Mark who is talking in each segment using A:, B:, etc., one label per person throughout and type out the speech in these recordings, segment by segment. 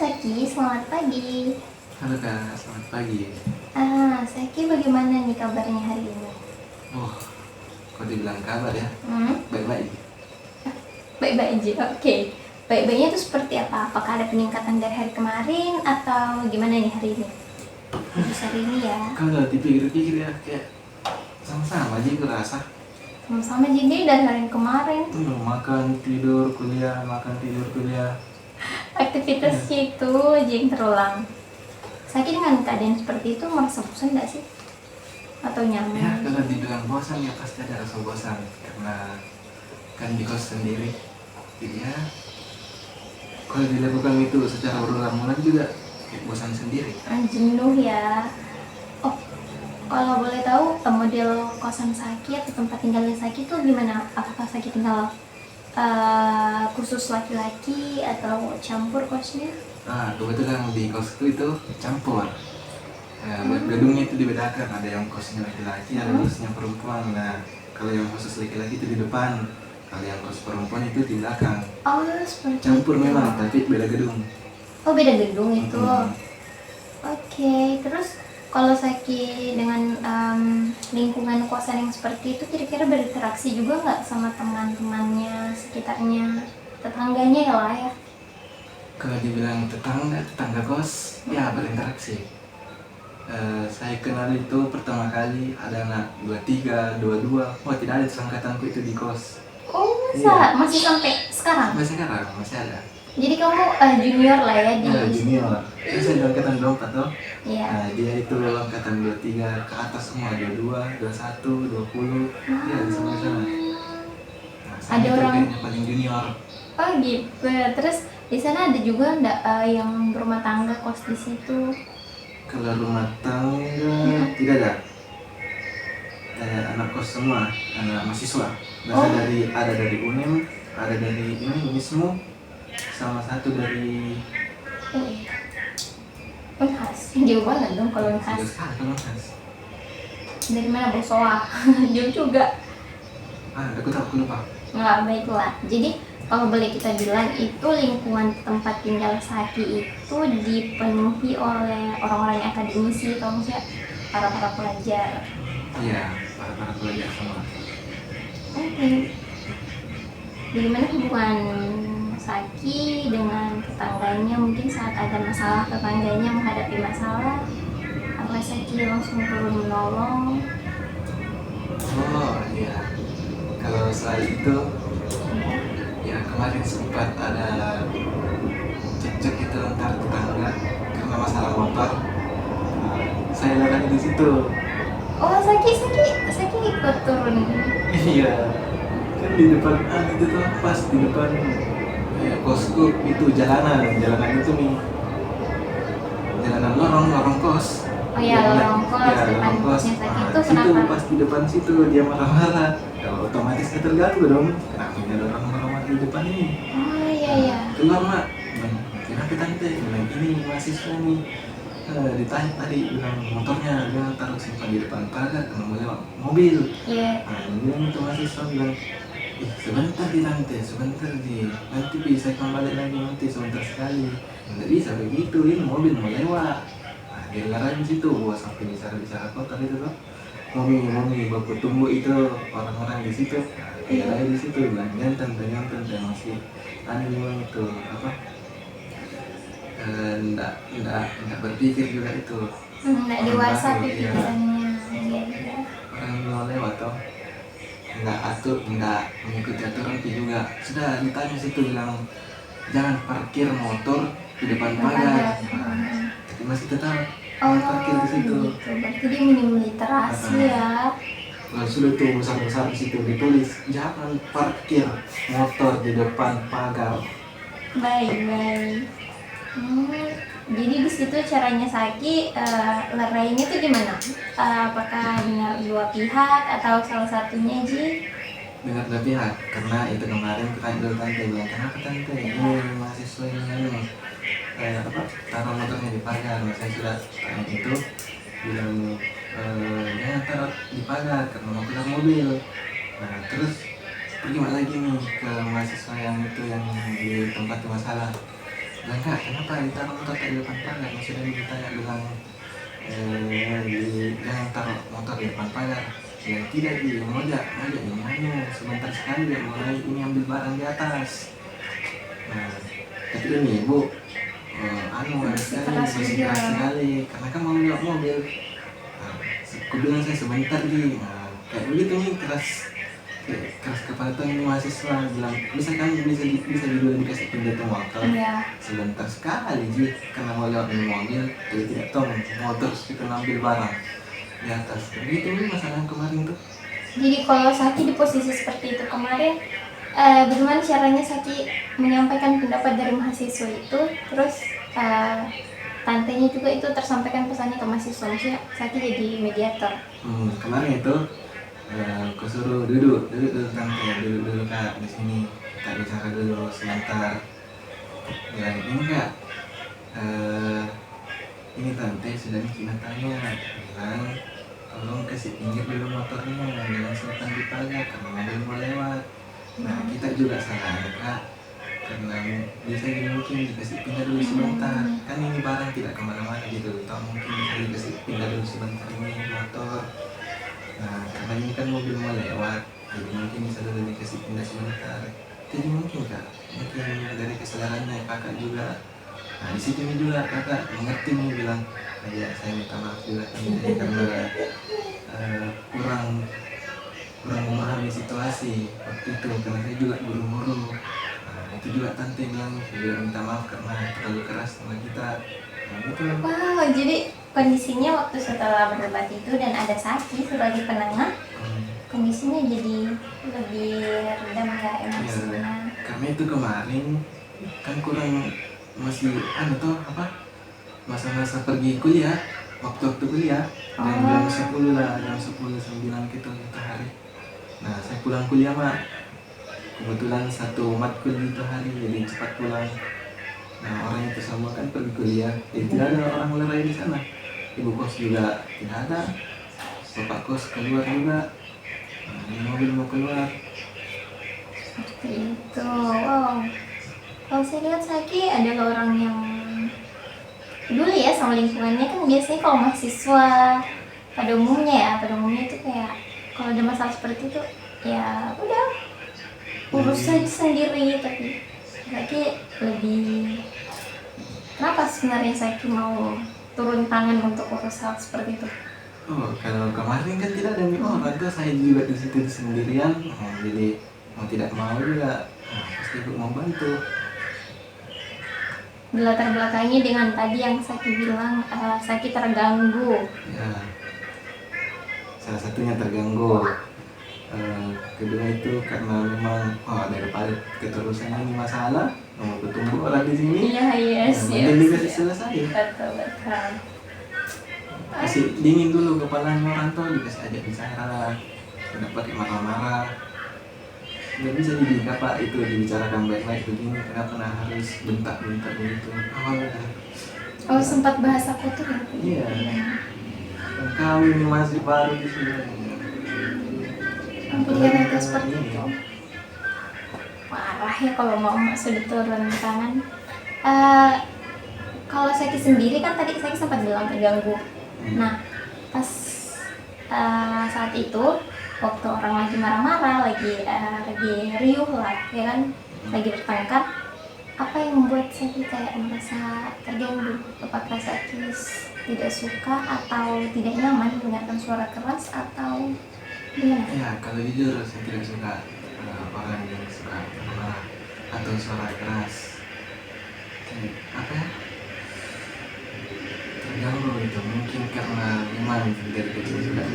A: Saki, selamat pagi.
B: Halo Kak, selamat pagi.
A: Saki bagaimana nih kabarnya hari ini?
B: Oh, kok dibilang kabar ya?
A: Hmm?
B: Baik-baik.
A: Baik-baik aja, oke. Baik-baiknya itu seperti apa? Apakah ada peningkatan dari hari kemarin atau gimana nih hari ini? Khusus hari ini ya.
B: Kalau dipikir-pikir ya kayak sama-sama aja gue rasa.
A: Sama-sama jadi dari hari kemarin.
B: Makan, tidur, kuliah, makan, tidur, kuliah.
A: Aktivitasnya itu aja yang terulang. Saki dengan keadaan seperti itu merasa bosan nggak sih? Atau nyaman?
B: Ya, kalau dibilang bosan ya pasti ada rasa bosan. Karena kan di kos sendiri. Jadi ya, kalau dilakukan itu secara berulang-ulang juga kayak bosan sendiri.
A: Jenuh ya. Oh, kalau boleh tahu model kosan Saki atau tempat tinggalnya Saki itu gimana? Apakah Saki tinggal khusus laki-laki atau campur kosnya?
B: Kebetulan di kosku itu campur. Gedungnya itu dibedakan, ada yang kosnya laki-laki, ada kosnya perempuan. Nah, kalau yang khusus laki-laki itu di depan, kalau yang kos perempuan itu di belakang.
A: Oh, seperti
B: Campur
A: itu.
B: memang, tapi beda gedung.
A: Oh, beda gedung itu.
B: Hmm.
A: Oke, terus kalau Saki dengan lingkungan kosan yang seperti itu kira-kira berinteraksi juga nggak sama teman-temannya, sekitarnya, tetangganya ya lah ya?
B: Kalau dibilang tetangga kos, ya berinteraksi. Saya kenal itu pertama kali ada anak 23, 22. Wah, tidak ada seangkatanku itu di kos.
A: Oh, masa?
B: Iya.
A: Masih sampai sekarang?
B: Sampai sekarang masih ada.
A: Jadi kamu junior lah ya di
B: Junior. Kan saya di angkatan 24 toh.
A: Iya.
B: Nah, dia itu angkatan 23 ke atas semua, 22, 21, 20. Iya, di sana-sana. Nah, saya
A: Ada
B: itu
A: orang-
B: kayaknya paling junior.
A: Oh gitu. Terus di sana ada juga nggak yang berumah tangga kos di situ?
B: Kalau rumah tangga tidak ada. Anak kos semua, anak mahasiswa. Ada dari UNEM, ada dari ini Unismu, sama satu dari
A: Unhas. Jauh banget dong kalau
B: juga
A: Unhas.
B: sekali kalau Mas.
A: Dari mana Bosowa? Jauh juga.
B: Aku tahu, aku lupa.
A: Nggak baiklah. Jadi kalau boleh kita bilang itu lingkungan tempat tinggal Saki itu dipenuhi oleh orang-orang yang akademisi atau maksudnya para pelajar.
B: Iya, para pelajar semua.
A: Oke. Bagaimana hubungan Saki dengan tetangganya? Mungkin saat ada masalah tetangganya menghadapi masalah, apa Saki langsung turun menolong?
B: Oh iya, kalau soal itu ya kemarin sempat ada cekcok itu antar tetangga karena masalah motor. Saya lari di situ.
A: Oh, Saki ikut turun.
B: Iya, kan di depan itu tuh pas di depan kosku itu jalanan itu nih jalanan lorong kos.
A: Oh ya, lorong kos,
B: Ya,
A: depan
B: lorong kos.
A: kosnya Saki itu
B: Situ
A: kenapa?
B: pas di depan situ dia marah-marah. Ya, otomatis saya terganggu dong. Kenapa dia ada orang marah-marah di depan ini?
A: Oh iya.
B: Keluar mak, bilang, kenapa tante? Bilang ini mahasiswa nih. Ditanya tadi bilang motornya dia taruh simpan di depan pagar karena mau lewat mobil.
A: Iya.
B: Bilang itu mahasiswa bilang, sebentar di tante, sebentar di nanti bisa kembali lagi nanti sebentar sekali. Nggak bisa begitu, ini mobil mau lewat. Dia lari di situ, sampai bicara kotor itu tuh. Mami baku tunggu itu orang-orang di situ. Dia lari di situ bilang jantan dan masih memang itu apa? Nggak berpikir juga itu.
A: Nggak dewasa
B: Orang baru, iya.
A: pikirannya. Iya.
B: Orang yang mau lewat toh nggak mengikuti aturan juga. Sudah ditanya situ bilang jangan parkir motor di depan pagar. Tapi masih tetap parkir di situ.
A: Gitu. Berarti dia minim literasi ya.
B: Nah, sudah tuh besar-besar di situ ditulis jangan parkir motor di depan pagar.
A: Baik. Jadi di situ caranya Saki lerainya tuh gimana? Apakah dengar dua pihak atau salah satunya Ji?
B: Dengar dua pihak karena itu kemarin kita dulu tante bilang kenapa tante ini mahasiswa ini taruh motornya di pagar. Nah, saya sudah tanya itu bilang jangan taruh di pagar karena mau keluar mobil. Nah terus pergi lagi nih ke mahasiswa yang itu yang di tempat masalah. Bilang, Kak, kenapa ditaruh motor di depan pagar? Maksudnya ditanya bilang, jangan taruh motor di depan pagar. Bilang, tidak, ngojek ini sebentar sekali dia mulai ini ambil barang di atas. Nah, tapi ini ibu ada sekali masih keras sekali karena kan mau lewat mobil. Nah, aku bilang saya sebentar kayak begitu nih keras kepala tuh ini mahasiswa bilang bisa juga dikasih pindah tuh motor sebentar sekali karena mau lewat mobil jadi tidak tahu motor kita ngambil barang di atas. Begitu nih masalah yang kemarin tuh.
A: Jadi kalau Saki di posisi seperti itu kemarin, bagaimana caranya Saki menyampaikan pendapat dari mahasiswa itu, terus tantenya juga itu tersampaikan pesannya ke mahasiswa, maksudnya Saki jadi mediator.
B: Kemarin itu aku suruh duduk tante, duduk Kak di sini, Kak bicara dulu sebentar. Bilang, ini Kak, ini tante sudah kita tanya, bilang tolong kasih pinggir dulu motornya, jangan simpan di pagar karena mobil mau lewat. Nah kita juga salah Kak, karena bisa mungkin dikasih pindah dulu sebentar, kan ini barang tidak kemana-mana gitu, atau mungkin bisa dikasih pindah dulu sebentar ini motor. Nah karena ini kan mobil mau lewat, jadi mungkin bisa dulu dikasih pindah sebentar. Jadi mungkin Kak, mungkin dari kesadarannya Kakak juga. Nah di situ juga Kakak mengerti nih, bilang ya saya minta maaf juga nih karena kurang memahami situasi waktu itu karena saya juga buru-buru. Nah itu juga tante bilang juga minta maaf karena terlalu keras sama kita. Nah gitu.
A: Wow, jadi kondisinya waktu setelah berdebat itu dan ada Saki sebagai penengah, kondisinya jadi lebih redam ya emosinya.
B: Ya, karena itu kemarin kan kurang masih masa-masa pergi kuliah, waktu kuliah jam 10 lah, jam 10 9 gitu itu hari. Nah saya pulang kuliah kebetulan satu matkul itu hari jadi cepat pulang. Nah orang itu semua kan pergi kuliah, jadi tidak ada orang lerai di sana. Ibu kos juga tidak ada, bapak kos keluar juga. Nah, ini mobil mau keluar.
A: Seperti itu. Wow. Kalau saya lihat Saki adalah orang yang peduli ya sama lingkungannya. Kan biasanya kalau mahasiswa pada umumnya itu kayak kalau ada masalah seperti itu ya udah urus saja sendiri, tapi Saki lebih, kenapa sebenarnya Saki mau turun tangan untuk urus hal seperti itu?
B: Oh, kalau kemarin kan tidak ada orang tuh, saya juga di situ sendirian. Jadi mau tidak mau juga pasti ikut membantu.
A: Latar belakangnya dengan tadi yang Saki bilang Saki terganggu.
B: Ya, salah satunya terganggu. Kedua itu karena memang daripada keterusan ini masalah mau bertumbuh orang di sini.
A: Iya, yes.
B: Dikasih selesai.
A: Betul.
B: Kasih dingin dulu kepalanya orang tuh, dikasih ajak bicara, tidak pakai marah-marah. Nggak bisa apa itu dibicarakan baik-baik begini, kenapa harus bentak-bentak begitu awalnya.
A: Oh, sempat bahasa kotor ya?
B: Iya. Kau ini masih baru di sini.
A: Pikiran seperti itu. Marah ya kalau mau sudah turun tangan. Kalau Saki sendiri kan tadi Saki sempat bilang terganggu. Nah, pas saat itu waktu orang lagi marah-marah, lagi riuh lah, ya kan, lagi bertengkar, apa yang membuat Saki kayak merasa terganggu? Apakah Saki tidak suka atau tidak nyaman mendengarkan suara keras atau gimana?
B: Ya, kalau jujur saya tidak suka orang yang suka marah atau suara keras. Terganggu itu mungkin karena memang dari kecil sudah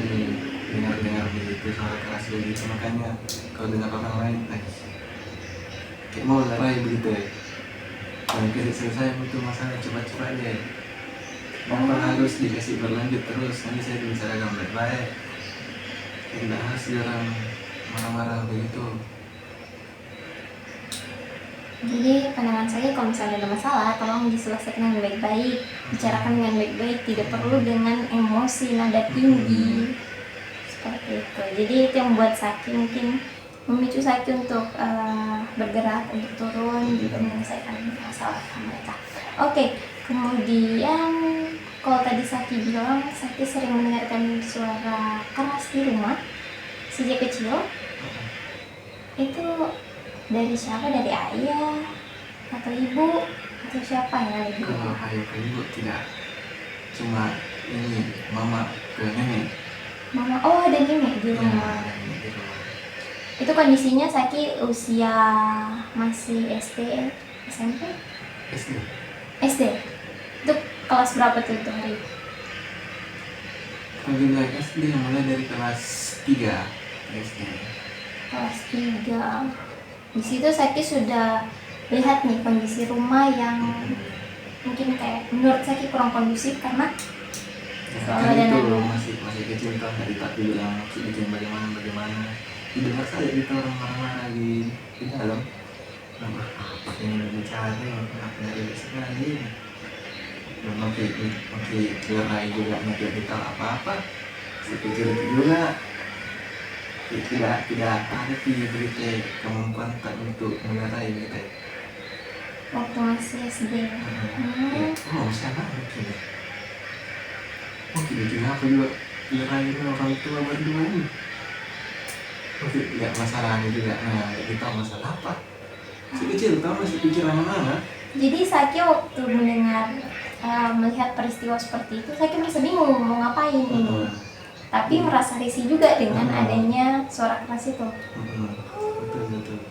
B: dengar begitu suara keras begitu, makanya kalau dengar orang lain kayak mau lerai begitu ya. Kalau kita selesai itu masalah cepat-cepat aja. Kenapa harus dikasih berlanjut terus? Nanti saya bicarakan baik-baik. Tidak harus jarang marah-marah begitu.
A: Jadi pandangan saya kalau misalnya ada masalah, tolong diselesaikan dengan baik-baik, bicarakan dengan baik-baik, tidak perlu dengan emosi nada tinggi seperti itu. Jadi itu yang membuat Saki mungkin memicu Saki untuk bergerak, untuk turun, juga menyelesaikan masalah mereka. Oke, kemudian kalau tadi Saki bilang Saki sering mendengarkan suara keras di rumah sejak kecil. Itu dari siapa? Dari ayah atau ibu atau siapa yang lebih?
B: Kalau ayah ke ibu tidak, cuma ini mama ke nenek.
A: Mama, oh ada nenek di
B: Ya,
A: rumah.
B: nenek di rumah.
A: Itu kondisinya Saki usia masih SD, SMP?
B: SD.
A: SD. Itu kelas berapa tuh itu hari?
B: Kalau bilang SD mulai dari kelas 3 SD.
A: Kelas 3. Di situ Saki sudah lihat nih kondisi rumah yang mungkin kayak menurut Saki kurang kondusif karena
B: Ya,
A: soalnya
B: kan
A: ada
B: itu
A: anak.
B: masih kecil kan, tadi tak bilang bikin bagaimana didengar saja kita orang marah-marah di dalam. Nama apa yang berbicara, kenapa dari sekali dan makin lerai juga, makin kita apa-apa saya pikir itu juga tidak ada berita kemampuan tak untuk melerai gitu.
A: Waktu masih SD.
B: Oh siapa mungkin mungkin itu apa juga lerai orang tua berdua ini mungkin lihat masalahnya juga. Nah kita masalah apa si kecil tahu masih pikiran mana.
A: Jadi Saki waktu mendengar melihat peristiwa seperti itu, Saki merasa bingung mau ngapain ini. Tapi merasa risih juga dengan adanya suara keras itu.
B: Betul.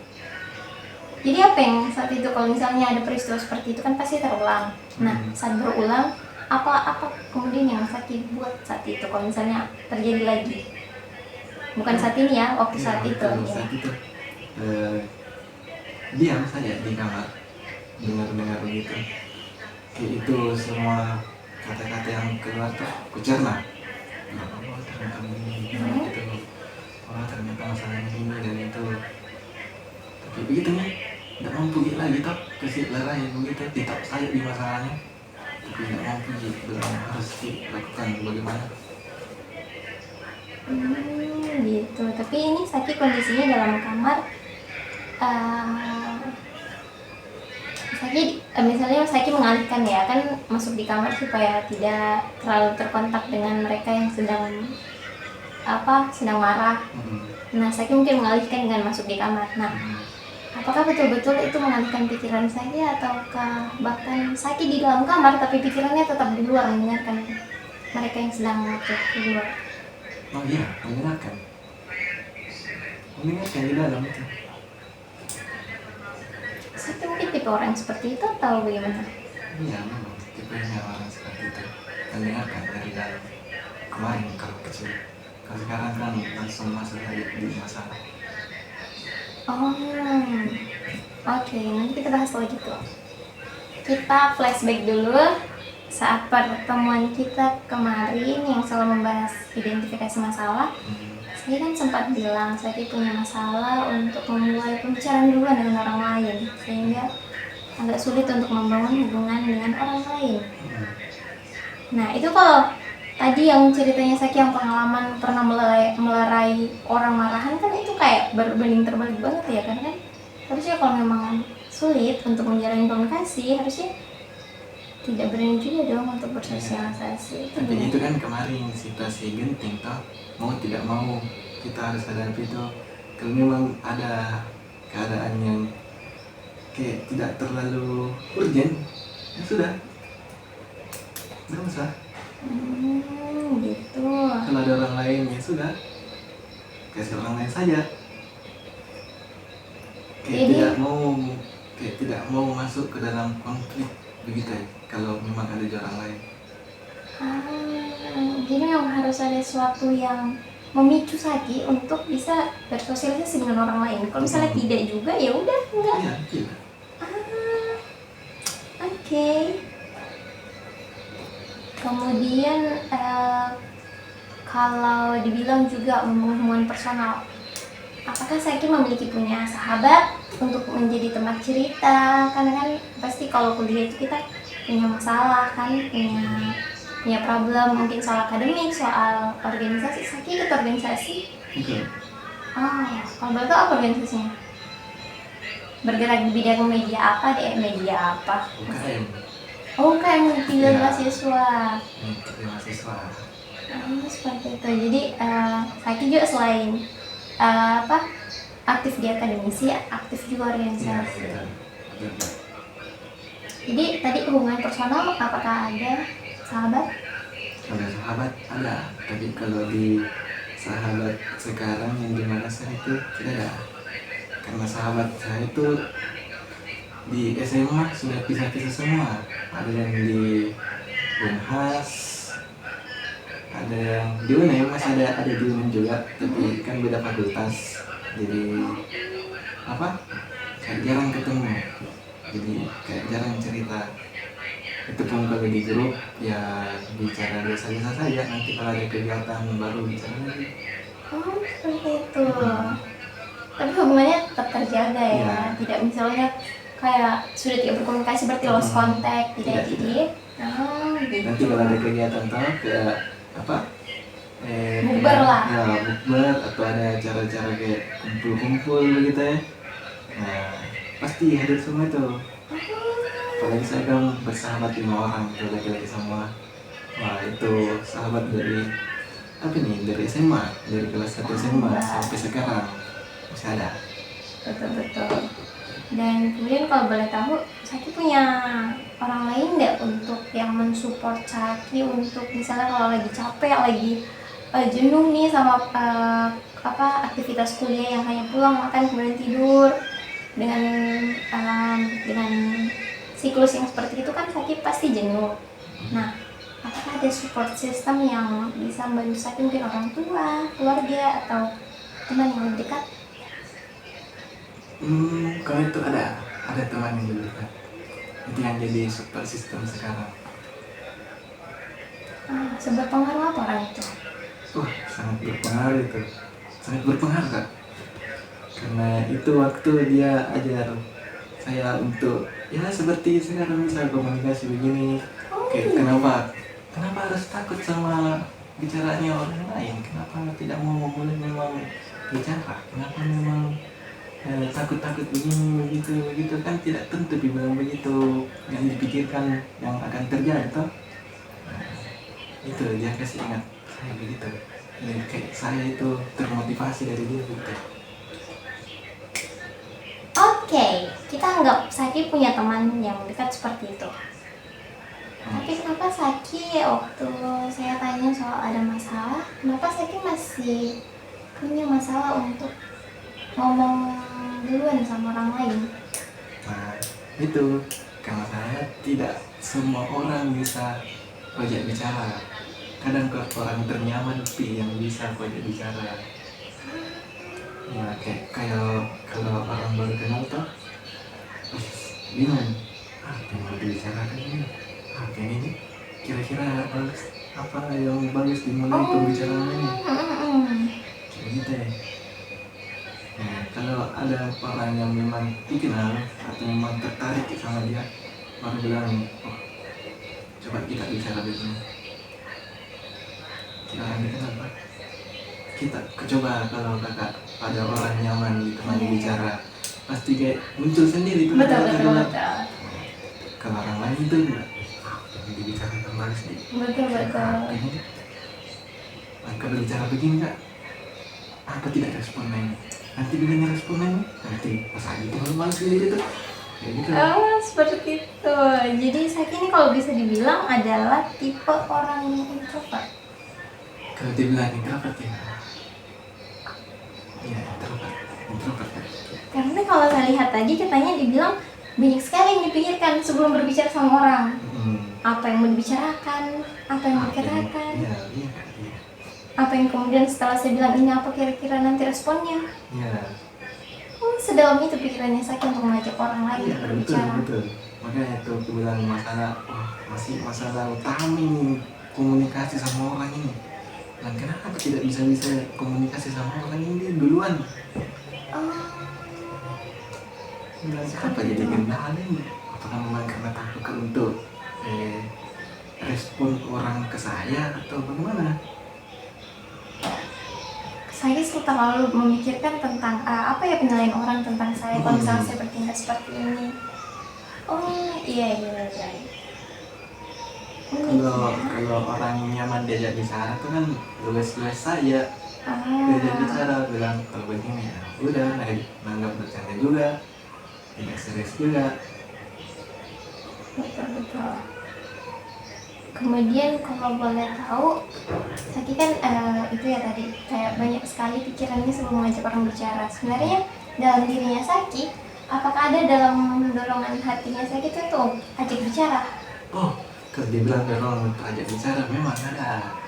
A: Jadi apa yang saat itu kalau misalnya ada peristiwa seperti itu kan pasti terulang. Nah saat berulang apa kemudian yang Saki buat saat itu kalau misalnya terjadi lagi? Bukan saat ini ya, waktu saat itu.
B: Saat itu diam saja di kamar dengar begitu. Kayak itu semua kata-kata yang keluar tuh kucerna. Oh ternyata begini gitu. Oh ternyata masalahnya ini dan itu. Tapi begitu nih, tidak mampu lagi tak kasih lerai begitu, tidak saya di masalahnya. Tapi tidak mampu belum harus dilakukan bagaimana.
A: Gitu. Tapi ini Saki kondisinya dalam kamar. Saki misalnya Saki mengalihkan ya kan masuk di kamar supaya tidak terlalu terkontak dengan mereka yang sedang marah. Nah Saki mungkin mengalihkan dengan masuk di kamar. Nah apakah betul-betul itu mengalihkan pikiran Saki ataukah bahkan Saki di dalam kamar tapi pikirannya tetap di luar mendengarkan mereka yang sedang ngoceh di luar?
B: Oh iya, mendengarkan di dalam itu.
A: Saki mungkin tipe orang seperti itu atau bagaimana?
B: Iya memang tipenya orang seperti itu, mendengarkan dari dalam. Kemarin kalau kecil, kalau sekarang kan langsung masuk aja di masalah.
A: Oke, nanti kita bahas lagi tuh. Kita flashback dulu saat pertemuan kita kemarin yang selalu membahas identifikasi masalah. Saya kan sempat bilang saya punya masalah untuk memulai pembicaraan duluan dengan orang lain sehingga agak sulit untuk membangun hubungan dengan orang lain. Nah itu kalau tadi yang ceritanya Saki yang pengalaman pernah melerai orang marahan kan itu kayak berbanding terbalik banget ya kan harusnya kalau memang sulit untuk menjalin komunikasi harusnya tidak berani juga dong untuk bersosialisasi.
B: Tapi itu kan kemarin situasi genting toh, mau tidak mau kita harus hadapi itu. Kalau memang ada keadaan yang kayak tidak terlalu urgent ya sudah nggak usah.
A: Gitu.
B: Kalau ada orang lain ya sudah kasih orang lain saja. Kayak tidak mau masuk ke dalam konflik begitu ya. Kalau memang ada orang lain.
A: Jadi memang harus ada sesuatu yang memicu Saki untuk bisa bersosialisasi dengan orang lain. Kalau misalnya tidak juga ya udah enggak.
B: Iya, iya.
A: Oke. Kemudian kalau dibilang juga hubungan personal, apakah Saki memiliki punya sahabat untuk menjadi tempat cerita? Karena kan pasti kalau kuliah itu kita punya masalah kan, punya problem mungkin soal akademik, soal organisasi. Saki ikut organisasi? Oh, kalau boleh tahu apa organisasinya? Bergerak di bidang media apa deh? Media apa?
B: UKM.
A: Oh, kayak multimedia
B: Ya.
A: mahasiswa.
B: Dari mahasiswa.
A: Seperti itu. Jadi Saki juga selain apa aktif di akademisi, aktif juga
B: Iya,
A: organisasi.
B: betul. Betul.
A: Jadi tadi hubungan personal apakah ada sahabat?
B: Kalau sahabat ada, tapi kalau di sahabat sekarang yang di Makassar itu tidak ada. Karena sahabat saya itu di SMA sudah pisah-pisah semua. Ada yang di Unhas, ada yang di UNEM, masih ada di UNEM juga, tapi kan beda fakultas. Jadi apa? Kayak jarang ketemu. Jadi kayak jarang cerita. Itu pun kalau di grup ya bicara biasa-biasa saja. Nanti kalau ada kegiatan baru bicara lagi.
A: Oh, seperti itu. Tapi hubungannya tetap terjaga ya.
B: Iya.
A: Tidak misalnya kayak sudah tidak berkomunikasi berarti lost contact, tidak.
B: Tidak.
A: Jadi gitu.
B: Nanti kalau ada kegiatan tahu kayak apa?
A: Bukber lah.
B: Ya, bukber atau ada acara-acara kayak kumpul-kumpul begitu ya. Nah, pasti hadir semua itu. Apalagi saya kan bersahabat 5 orang, itu laki-laki semua. Wah, itu sahabat dari apa nih? Dari SMA, dari kelas 1 SMA sampai sekarang masih ada.
A: Betul-betul. Dan kemudian kalau boleh tahu, Saki punya orang lain nggak untuk yang mensupport Saki untuk misalnya kalau lagi capek, lagi jenuh nih sama aktivitas kuliah yang hanya pulang makan kemudian tidur dengan siklus yang seperti itu kan Saki pasti jenuh. Nah, apakah ada support system yang bisa membantu Saki, mungkin orang tua, keluarga atau teman yang lebih dekat?
B: Kalau itu ada teman yang lebih dekat. Itu yang jadi support system sekarang.
A: Seberpengaruh apa orang itu?
B: Wah, sangat berpengaruh itu. Sangat berpengaruh, Kak. Karena itu waktu dia ajar saya untuk ya seperti sekarang misal komunikasi begini. Kayak kenapa harus takut sama bicaranya orang lain? Kenapa tidak mau mulai memang bicara? Kenapa memang takut-takut begini begitu kan tidak tentu dibilang begitu, yang dipikirkan yang akan terjadi toh. Nah, itu dia kasih ingat saya begitu. Jadi kayak saya itu termotivasi dari dia begitu.
A: Oke, kita anggap Saki punya teman yang dekat seperti itu. Tapi kenapa Saki waktu saya tanya soal ada masalah, kenapa Saki masih punya masalah untuk ngomong duluan sama orang lain?
B: Nah itu karena saya tidak semua orang bisa diajak bicara. Kadang orang ternyaman sih yang bisa diajak bicara. Ya kayak kalau orang baru kenal tuh bingung apa yang mau dibicarakan ini, apa ini kira-kira bagus, apa yang bagus dimulai pembicaraan ini kayak gitu ya. Nah, kalau ada orang yang memang dikenal atau memang tertarik sama dia, baru bilang, oh, coba kita bicara begini. Kita orang dikenal, Pak. Kita coba kalau kakak ada orang nyaman ditemani bicara, pasti kayak muncul sendiri itu.
A: Betul.
B: Kalau orang lain itu enggak, yang dibicarakan bagus nih.
A: Betul.
B: Ini, kalau bicara begini kak, apa tidak respon lain? Nanti begini respon lain, nanti pas lagi itu malu sendiri tuh. Kayak gitu.
A: Seperti itu. Jadi Saki ini kalau bisa dibilang adalah tipe orang yang introvert.
B: Kalau dibilang introvert ya, iya introvert.
A: Karena kalau saya lihat tadi katanya dibilang banyak sekali yang dipikirkan sebelum berbicara sama orang. Apa yang mau dibicarakan, apa yang dikatakan.
B: Iya.
A: Apa yang kemudian setelah saya bilang ini apa kira-kira nanti responnya.
B: Iya.
A: Sedalam itu pikirannya Saki untuk mengajak orang lain untuk berbicara.
B: Betul. Makanya itu aku bilang masih masalah utama ini komunikasi sama orang ini. Dan kenapa tidak bisa komunikasi sama orang ini duluan? Dan kenapa jadi kendala ini? Apakah memang karena takut untuk respon orang ke saya atau bagaimana?
A: saya sih terlalu memikirkan tentang apa ya penilaian orang tentang saya kalau misalnya saya bertindak seperti ini. Oh iya iya iya.
B: Kalau orang nyaman diajak bicara tuh kan luwes-luwes saja diajak bicara, bilang kalau begini ya udah nanggap bercanda juga, tidak serius juga.
A: Betul. Kemudian kalau boleh tahu, Saki kan itu ya tadi kayak banyak sekali pikirannya sebelum mengajak orang bicara. Sebenarnya dalam dirinya Saki, apakah ada dalam dorongan hatinya Saki itu untuk ajak bicara?
B: Oh, kalau dibilang dorong untuk ajak bicara memang ada,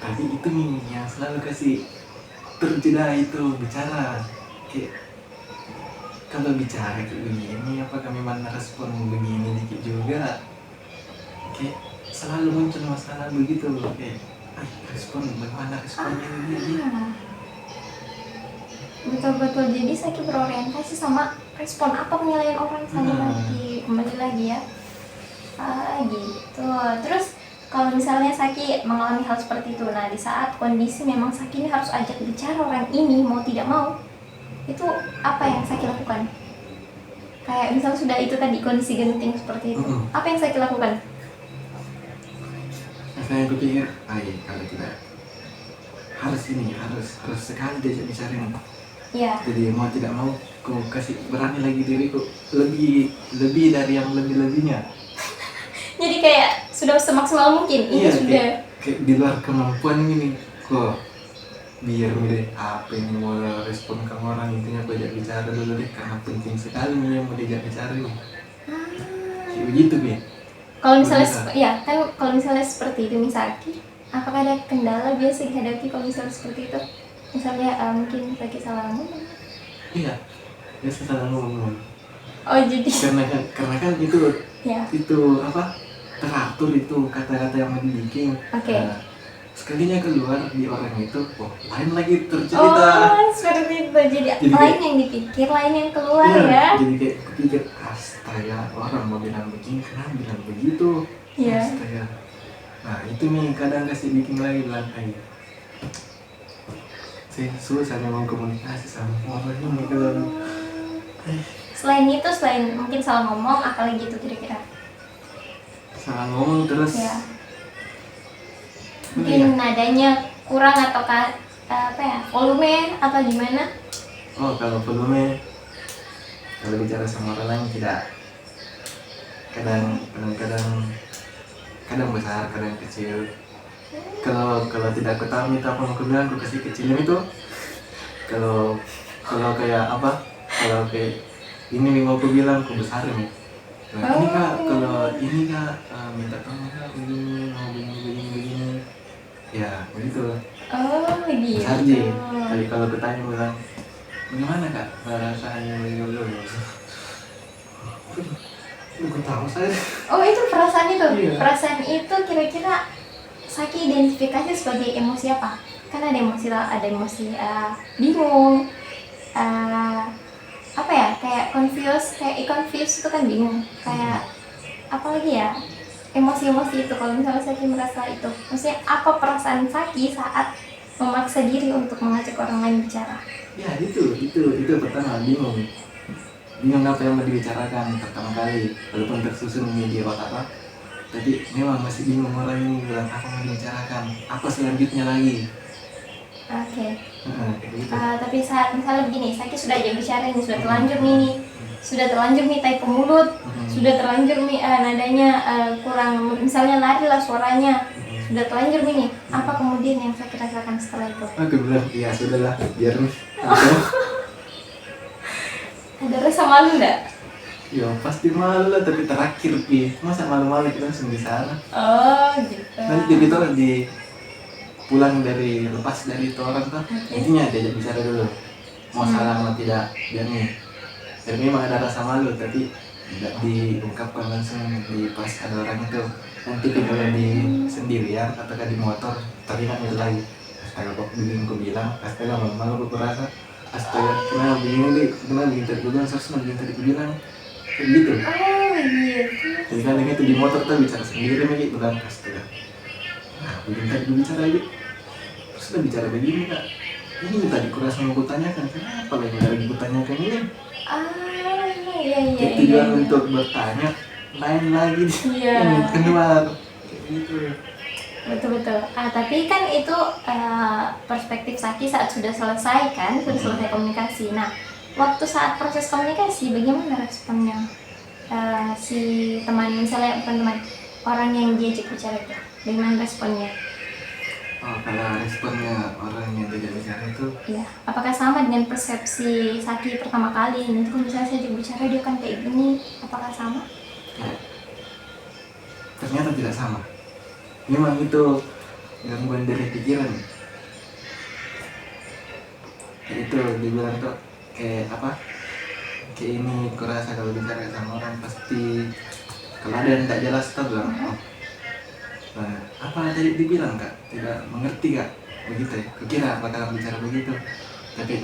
B: tapi itu nih yang selalu kasih terjeda itu bicara. Kayak kalau bicara kayak begini, apakah memang respon begini dikit juga? Kayak selalu muncul masalah begitu, kayak respon bagaimana responnya begini.
A: Betul. Jadi Saki berorientasi sama respon apa penilaian orang lagi kembali lagi ya. Gitu. Terus kalau misalnya Saki mengalami hal seperti itu, nah di saat kondisi memang Saki ini harus ajak bicara orang ini mau tidak mau, itu apa yang Saki lakukan? Kayak misalnya sudah itu tadi kondisi genting seperti itu, apa yang Saki lakukan?
B: Saya pikir, kalau tidak harus sekali diajak bicara ini.
A: Iya.
B: Jadi mau tidak mau, ku kasih berani lagi diriku lebih dari yang lebihnya.
A: Jadi kayak sudah semaksimal mungkin. Ini sudah
B: kayak di luar kemampuan ini kok, biar milih apa ini mau respon ke orang, intinya aku ajak bicara dulu deh karena penting sekali nih yang mau diajak bicara ini. Kayak begitu Bi.
A: Kalau misalnya kalau misalnya seperti itu Misaki, apakah ada kendala biasa dihadapi kalau misalnya seperti itu? Misalnya mungkin Saki salah ngomong.
B: Iya, biasa salah ngomong.
A: Oh jadi
B: karena kan itu itu apa, teratur itu kata-kata yang mau dibikin.
A: Oke.
B: Sekalinya keluar di orang itu, lain lagi tercerita.
A: Oh seperti itu, jadi lain yang dipikir, lain yang keluar ya.
B: Jadi kayak kupikir, astaga, orang mau bilang begini, kenapa bilang begitu? Astaga. Nah itu nih kadang kasih bikin lagi lantai. Saya susah memang komunikasi sama orang ini kalau.
A: Selain mungkin salah ngomong, apa lagi itu kira-kira?
B: Salah ngomong terus.
A: Ya. Mungkin nadanya kurang atau volume atau gimana?
B: Oh kalau volume, kalau bicara sama orang lain tidak. Kadang besar, kadang kecil. Kalau tidak aku tahu itu apa mau aku bilang, aku kasih kecilin itu. Kalau kayak apa? Kalau kayak ini nih mau aku bilang, aku besarin nih. Nah, ini kak, kalau ini kak minta tolong kak begini, mau begini. Ya begitu.
A: Oh gitu.
B: Besar aja. Kali kalau aku tanya bilang, bagaimana kak rasanya begini? Aku tahu saya.
A: Oh itu perasaan itu.
B: Iya.
A: Perasaan itu kira-kira Saki identifikasi sebagai emosi apa? Kan ada emosi bingung, apa ya, kayak confused itu kan bingung, kayak apa lagi ya, emosi-emosi itu. Kalau misalnya Saki merasa itu, maksudnya apa perasaan Saki saat memaksa diri untuk mengajak orang lain bicara?
B: Ya itu pertama bingung apa yang mau dibicarakan pertama kali, walaupun tersusun di otak tapi memang masih bingung orang ini bilang apa mau dibicarakan, apa selanjutnya lagi.
A: Oke.
B: Gitu.
A: Tapi saat misalnya begini, Saki sudah aja bicara ini, sudah terlanjur nih type mulut, sudah terlanjur nih nadanya kurang, misalnya lari lah suaranya, sudah terlanjur nih, apa kemudian yang Saki rasakan setelah itu?
B: Aku bilang ya sudahlah, biar nih.
A: Ada rasa malu nggak?
B: Ya pasti malu lah, tapi terakhir masa malu-malu kita langsung di sana.
A: Oh gitu.
B: Nanti gitu pulang lepas dari itu orang tuh, intinya diajak bicara dulu, mau salah mau tidak, biar memang ada rasa malu tapi tidak diungkapkan langsung di pas ada orang itu. Nanti kalau di sendirian atau di motor teringat itu lagi, astaga kok begini aku bilang, astaga malu aku rasa, astaga kenapa begini tadi aku bilang, seharusnya begini tadi aku bilang, kayak gitu.
A: Oh gitu.
B: Jadi kadang itu di motor tuh bicara sendiri lagi, bilang astaga, begini tadi aku bicara lagi, terus bicara begini kak, Ini tadi kurasa mau kutanyakan, kenapa lagi lagi kutanyakan ini?
A: Ah, iya iya
B: Kayak
A: iya
B: tujuan
A: iya.
B: untuk bertanya, lain lagi
A: Iya.
B: yang keluar. Kayak gitu.
A: Betul-betul. Tapi kan itu perspektif Saki saat sudah selesai kan, sudah selesai komunikasi. Nah, waktu saat proses komunikasi, bagaimana responnya si teman, misalnya bukan teman, orang yang diajak bicara itu, bagaimana responnya?
B: Oh, kalau responnya orang yang tidak bicara itu,
A: Ya, apakah sama dengan persepsi Saki pertama kali? Nanti kalau misalnya saya ajak bicara dia kan kayak gini, apakah sama?
B: ya, ternyata tidak sama. Memang itu gangguan dari pikiran. Kayak itu dibilang tuh kayak apa? Kayak ini kurasa kalau bicara sama orang pasti kalau ada yang tak jelas tuh bilang, oh, nah, apa tadi dibilang kak? Tidak mengerti kak? Begitu ya? Kukira bakal bicara begitu. Tapi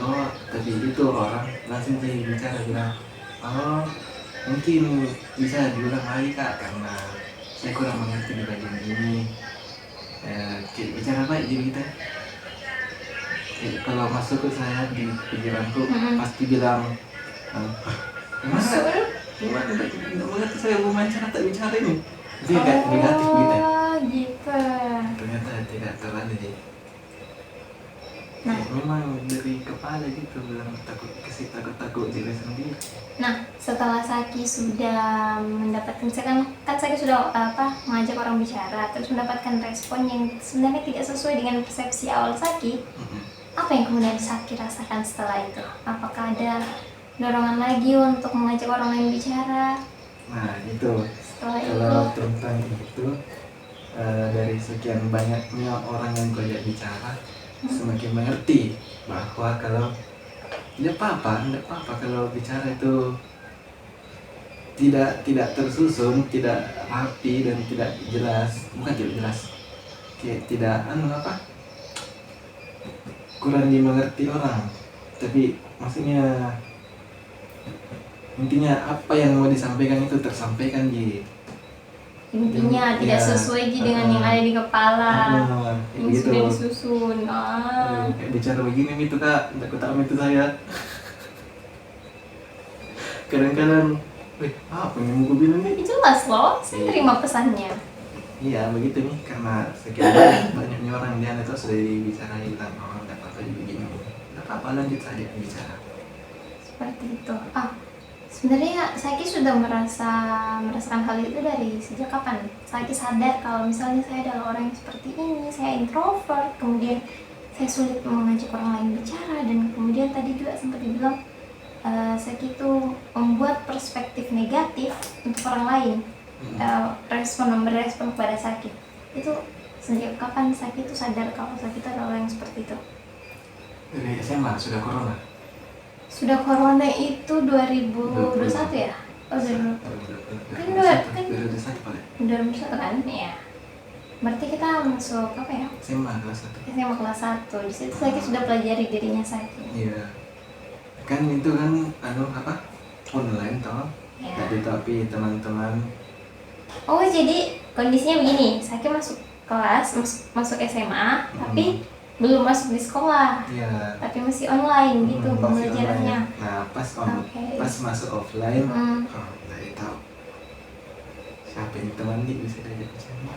B: itu orang langsung sih bicara bilang, oh mungkin bisa diulang lagi kak karena saya kurang mengerti di bagian ini. Kayak bicara baik jadi kita. Kalau masuk ke saya di pikiranku pasti bilang, gimana kak? Gimana kak? Tidak mengerti saya mau bicara tak bicara ini. Jadi kayak negatif gitu ya.
A: Gitu.
B: Ternyata tidak terlalu sih.
A: Nah,
B: Memang dari kepala gitu bilang takut diri sendiri.
A: Nah, setelah Saki sudah mendapatkan, kan Saki sudah mengajak orang bicara, terus mendapatkan respon yang sebenarnya tidak sesuai dengan persepsi awal Saki. Apa yang kemudian Saki rasakan setelah itu? Apakah ada dorongan lagi untuk mengajak orang lain bicara?
B: Nah itu
A: Setelah
B: kalau
A: itu,
B: tentang itu dari sekian banyaknya orang yang kau bicara, semakin mengerti bahwa kalau tidak apa-apa kalau bicara itu tidak tersusun, tidak rapi dan tidak jelas, bukan tidak jelas, kayak tidak kurang dimengerti orang. Tapi maksudnya intinya apa yang mau disampaikan itu tersampaikan
A: intinya tidak
B: ya,
A: sesuai dengan yang ada di kepala, yang
B: gitu.
A: sudah disusun.
B: Kayak bicara begini itu kak, tidak tahu itu saya. Kadang-kadang, apa yang mau gue bilang nih?
A: Jelas loh, saya terima pesannya.
B: Iya begitu nih, karena sekian banyaknya orang dia itu sudah dibicarain tentang orang tidak apa-apa begini, tidak apa-apa lanjut saja bicara.
A: Seperti itu. Sebenarnya Saki sudah merasakan hal itu dari sejak kapan? Saki sadar kalau misalnya saya adalah orang yang seperti ini, saya introvert, kemudian saya sulit mengajak orang lain bicara, dan kemudian tadi juga sempat dibilang Saki itu membuat perspektif negatif untuk orang lain. Memberi respon kepada Saki. Itu sejak kapan Saki itu sadar kalau Saki itu adalah orang yang seperti itu?
B: Dari SMA sudah corona.
A: Sudah corona itu 2021 ya? Oh,
B: 2021 paling.
A: 2021 kan? Iya. Berarti kita masuk apa ya?
B: SMA kelas 1.
A: SMA kelas 1. Di situ Saki sudah pelajari dirinya Saki.
B: Iya. Kan itu kan online toh.
A: Ya.
B: Tapi teman-teman.
A: Oh, jadi kondisinya begini, Saki masuk kelas, masuk SMA, tapi belum masuk di sekolah.
B: Iya.
A: Tapi masih online gitu pembelajarannya.
B: Nah, pas masuk offline, dari tahu siapa yang teman nih bisa diajak bicara.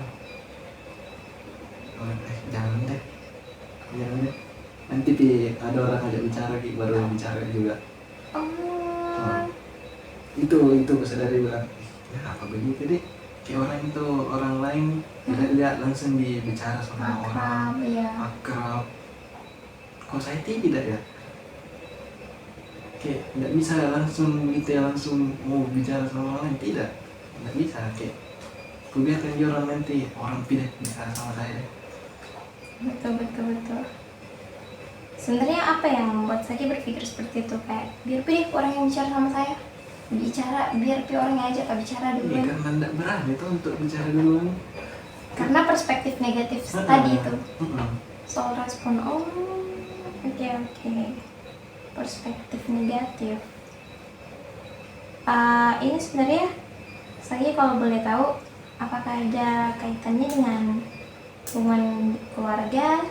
B: Jangan deh. Nanti ada orang ajak bicara baru bicara juga. Itu bisa dari bilang, ya apa begitu deh. Kayak orang lain lihat langsung dibicara sama orang akrab. Kok saya tidak ya? Kayak tidak bisa langsung gitu ya, langsung mau bicara sama orang lain, tidak bisa. Kayak kuliahkan dia orang nanti orang pindah bicara sama saya.
A: Betul. Sebenarnya apa yang membuat Saki berpikir seperti itu, kayak biar orang yang bicara sama saya biar orang yang ajak bicara duluan.
B: Karena tidak berani itu untuk bicara duluan.
A: Karena perspektif negatif tadi itu soal respon. Oke. Perspektif negatif. Ini sebenarnya saya kalau boleh tahu, apakah ada kaitannya dengan hubungan keluarga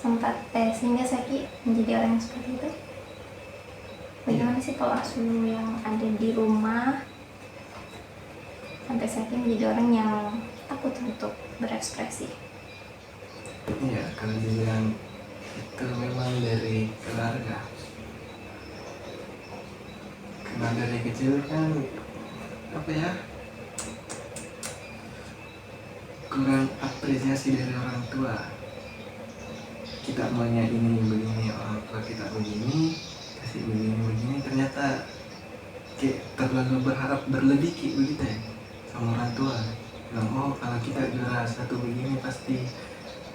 A: sempat sehingga Saki menjadi orang yang seperti itu. Bagaimana sih pola asuh yang ada di rumah sampai Saki menjadi orang yang takut untuk berekspresi?
B: Iya, kalau dibilang itu memang dari keluarga. Karena dari kecil kan apa ya, kurang apresiasi dari orang tua. Kita maunya ini begini, orang tua kita begini, kasih begini, ternyata kayak terlalu berharap berlebih kayak begitu ya sama orang tua. Bilang, oh kalau kita juara satu begini pasti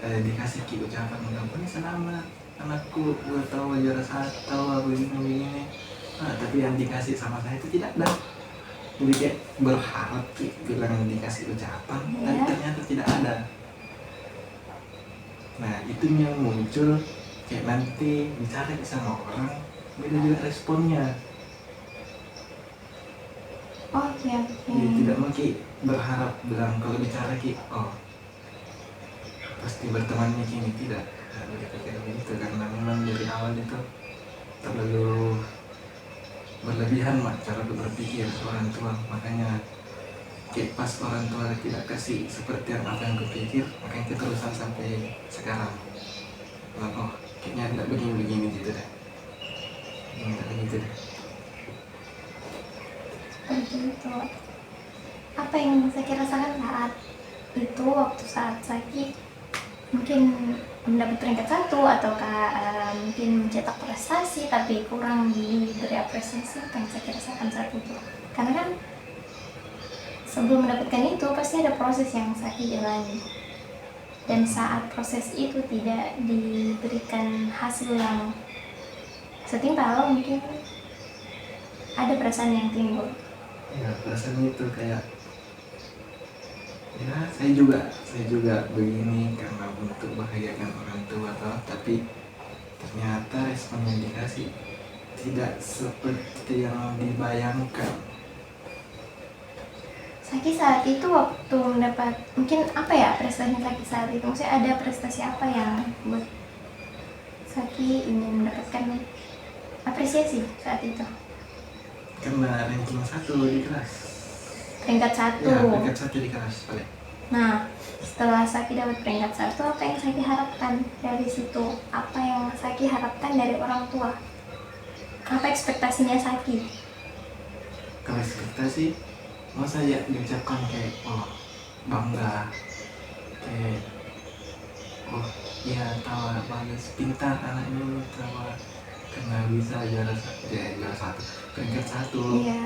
B: dikasih ki ucapan ini selamat anakku, gue tahu juara satu begini. Nah, tapi yang dikasih sama saya itu tidak ada. Jadi kayak berharap ki bilang dikasih ucapan, tapi ternyata tidak ada. Nah itu yang muncul kayak nanti bicara sama orang beda juga responnya.
A: Oke.
B: Jadi tidak mau ki berharap bilang kalau bicara ki, oh pasti bertemannya kini, tidak. Nah, berpikir begitu karena memang dari awal itu terlalu berlebihan cara berpikir orang tua. Makanya kayak pas orang tua tidak kasih seperti yang apa yang kupikir, makanya keterusan sampai sekarang. Oh kayaknya tidak begini gitu deh. Tidak begitu deh.
A: Seperti itu. Apa yang Saki rasakan saat itu, waktu saat Saki mungkin mendapat peringkat 1 ataukah mungkin mencetak prestasi tapi kurang diberi apresiasi? Apa yang Saki rasakan saat itu? Karena kan sebelum mendapatkan itu pasti ada proses yang Saki jalani, dan saat proses itu tidak diberikan hasil yang setimpal, mungkin ada perasaan yang timbul.
B: Ya perasaan itu kayak ya saya juga begini karena untuk bahagiakan orang tua tapi ternyata respon yang dikasih tidak seperti yang dibayangkan.
A: Saki saat itu waktu mendapat, mungkin apa ya prestasi Saki saat itu? Maksudnya ada prestasi apa yang buat Saki ingin mendapatkan apresiasi saat itu?
B: Karena ranking 1 di kelas.
A: Peringkat 1.
B: Ya, peringkat 1 di kelas paling.
A: Nah, setelah Saki dapat peringkat 1, apa yang Saki harapkan dari situ? Apa yang Saki harapkan dari orang tua? Apa ekspektasinya Saki?
B: Kalau ekspektasi mau saja diucapkan kayak oh bangga, kayak oh iya tahu bagus, pintar anak ini, tahu karena bisa juara satu peringkat 1.
A: Iya.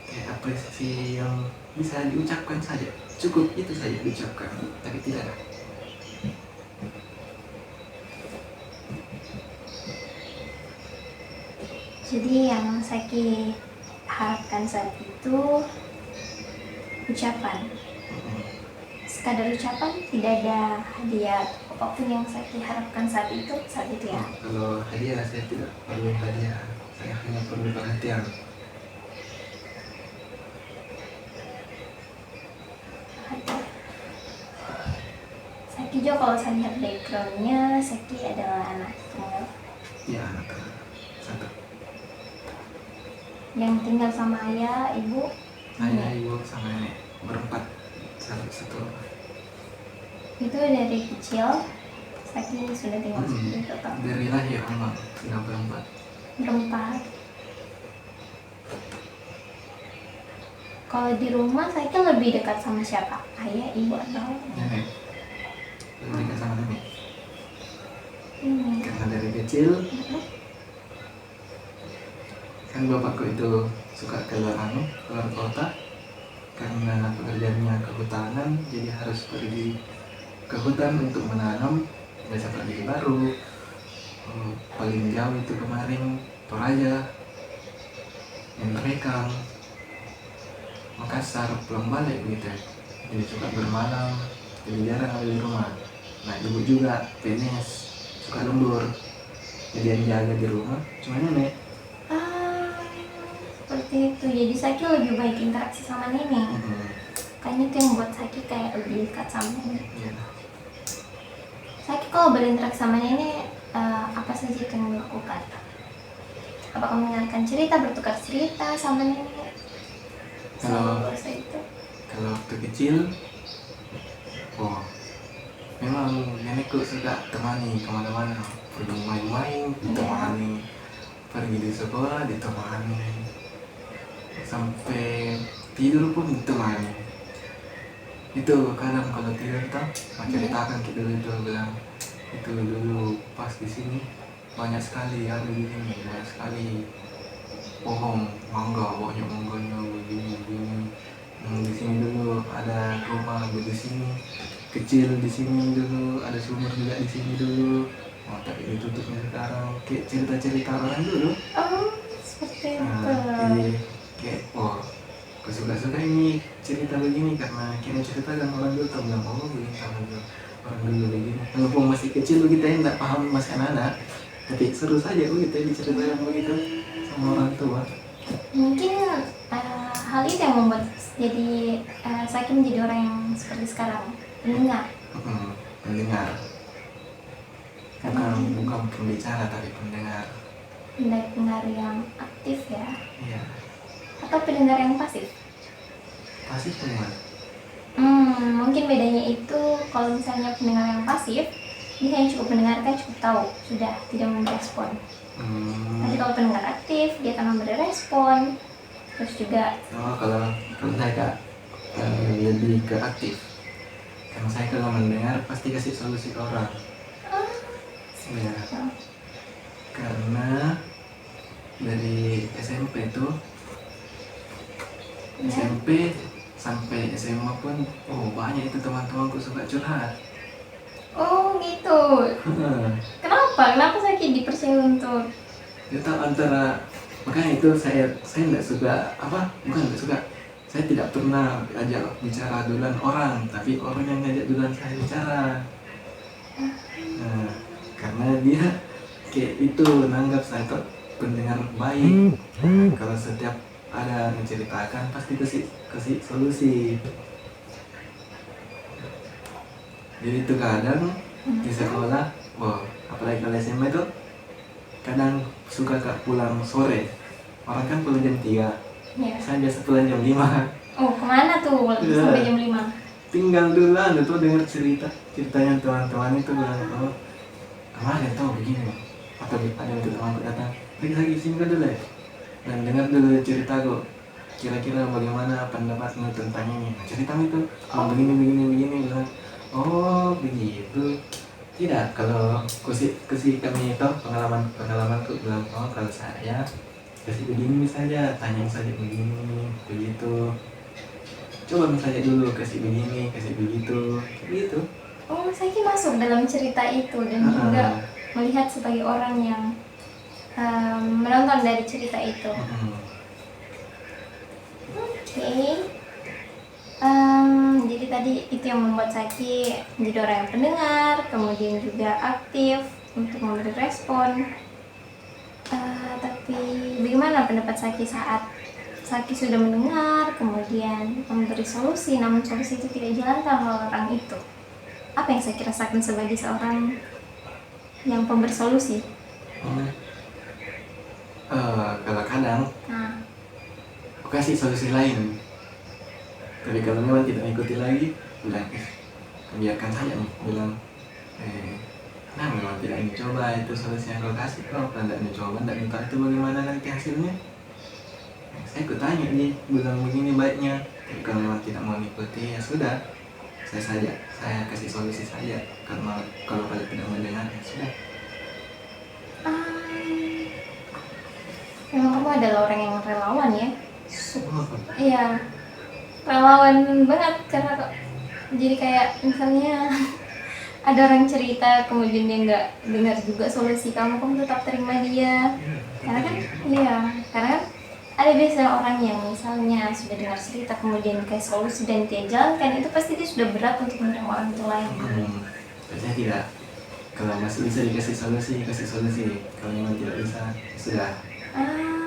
B: Kayak apresiasi yang bisa diucapkan saja, cukup itu saja diucapkan, tapi tidak ada.
A: Jadi yang Saki harapkan saat itu ucapan, sekadar ucapan, tidak ada hadiah apapun yang Saki harapkan saat itu ya.
B: Kalau hadiah saya tidak perlu hadiah, saya hanya perlu perhatian.
A: Saki juga kalau saya lihat backgroundnya, Saki adalah anak tunggal.
B: Ya anak satu.
A: Yang tinggal sama ayah, ibu.
B: Ayah, ibu sama nenek berempat satu.
A: Itu dari kecil Saki sudah tinggal seperti itu kan?
B: Dari lahir memang sudah berempat.
A: Kalau di rumah Saki lebih dekat sama siapa? Ayah, ibu atau
B: Nenek. Lebih dekat sama nenek.
A: ini?
B: Karena dari kecil kan bapakku itu suka keluar kota karena pekerjaannya kehutanan, jadi harus pergi ke hutan untuk menanam. Biasa pergi baru paling jauh itu kemarin Toraja, Rekang, Makassar, pulang balik begitu. Jadi suka bermalam, jadi jarang ada di rumah. Nah ibu juga PNS, suka lembur, jadi yang jaga di rumah cuma nenek.
A: Seperti itu. Jadi Saki lebih baik interaksi sama nenek. Kayaknya itu yang buat Saki kayak lebih dekat sama nenek.
B: Iya.
A: Saki kalau berinteraksi sama nenek apa saja itu yang dilakukan? Apakah mendengarkan cerita, bertukar cerita sama nenek?
B: Kalau-
A: Sama bahasa itu.
B: Kalau waktu kecil, oh memang nenekku suka temani kemana-mana, pergi main-main ditemani, pergi di sekolah ditemani, sampai tidur pun ditemani. Itu kadang kalau tidur tuh mau ceritakan kita dulu bilang itu dulu pas di sini banyak sekali ada begini, banyak sekali pohon mangga, banyak mangganya begini begini. Di sini dulu ada rumah di sini kecil, di sini dulu ada sumur juga di sini dulu. Oh tapi ditutupnya sekarang kayak cerita-cerita orang dulu.
A: Oh, seperti itu.
B: Iya, kayak oh aku suka-suka ini cerita begini karena kita ceritakan orang dulu tahu bilang oh begini orang dulu begini. Walaupun masih kecil kita yang tidak paham masih anak-anak, tapi seru saja kita diceritakan begitu sama orang tua.
A: Mungkin hal itu yang membuat jadi Saki menjadi orang yang seperti sekarang, pendengar.
B: Pendengar, bukan pembicara tapi pendengar.
A: Pendengar yang aktif ya,
B: Iya,
A: atau pendengar yang pasif?
B: pasti pendengar.
A: Mungkin bedanya itu kalau misalnya pendengar yang pasif, dia hanya cukup mendengarkan, cukup tahu, sudah tidak merespon. Tapi kalau pendengar aktif, dia akan memberi respon. Terus juga
B: Kalau saya Kak, lebih ke aktif. Karena saya kalau mendengar pasti kasih solusi ke orang. Ya, karena dari SMP tuh, SMP sampai SMA pun, banyak itu teman-temanku suka curhat.
A: oh gitu. Kenapa Saki dipercaya untuk
B: Itu antara, makanya itu saya nggak suka bukan nggak suka, saya tidak pernah ajak bicara duluan orang, tapi orang yang ngajak duluan saya bicara. Nah, karena dia kayak itu nanggap saya tuh pendengar baik. Kalau setiap ada menceritakan pasti kasih solusi. Jadi itu kadang di sekolah, apalagi kalau SMA itu kadang suka pulang sore. Orang kan pulang jam 3,
A: ya?
B: saya biasa pulang jam 5.
A: Oh, kemana tuh sampai jam 5?
B: Tinggal duluan itu dengar ceritanya teman-teman itu bilang, kemarin tuh begini, atau ada itu teman datang, pergi lagi sini kan dulu ya, dan dengar dulu ceritaku, kira-kira bagaimana pendapatmu tentang ini, ceritamu itu begini bilang, oh begitu. Tidak, kalau kasih kami itu pengalamanku bilang, kalau saya kasih begini saja, tanya saja begini begitu, coba misalnya dulu kasih begini kasih begitu gitu.
A: Oh, Saki masuk dalam cerita itu dan juga melihat sebagai orang yang menonton dari cerita itu. Oke. Jadi tadi itu yang membuat Saki menjadi orang yang pendengar, kemudian juga aktif untuk memberi respon. Tapi bagaimana pendapat Saki saat Saki sudah mendengar, kemudian memberi solusi, namun solusi itu tidak dijalankan oleh orang itu? Apa yang Saki rasakan sebagai seorang yang pemberi solusi?
B: Kalau kadang aku kasih solusi lain, tapi kalau memang tidak ikuti lagi, bilang biarkan saja, bilang nah memang tidak dicoba itu solusi yang kau kasih, kau tidak dicoba, tidak minta itu bagaimana nanti hasilnya. Saya tanya nih, bilang begini baiknya, tapi kalau memang tidak mau ikuti ya sudah, saya kasih solusi saja. Karena kalau kalian tidak mendengar ya sudah.
A: Memang kamu adalah orang yang relawan ya? Iya, relawan banget, karena kok jadi kayak misalnya ada orang cerita kemudian dia nggak dengar juga solusi kamu tetap terima dia. Karena kan ada biasanya orang yang misalnya sudah dengar cerita kemudian kayak solusi dan dia jalankan, itu pasti dia sudah berat untuk menerima orang itu lain.
B: Saya tidak, kalau masih bisa dikasih solusi, kasih solusi. Kalau memang tidak bisa, sudah.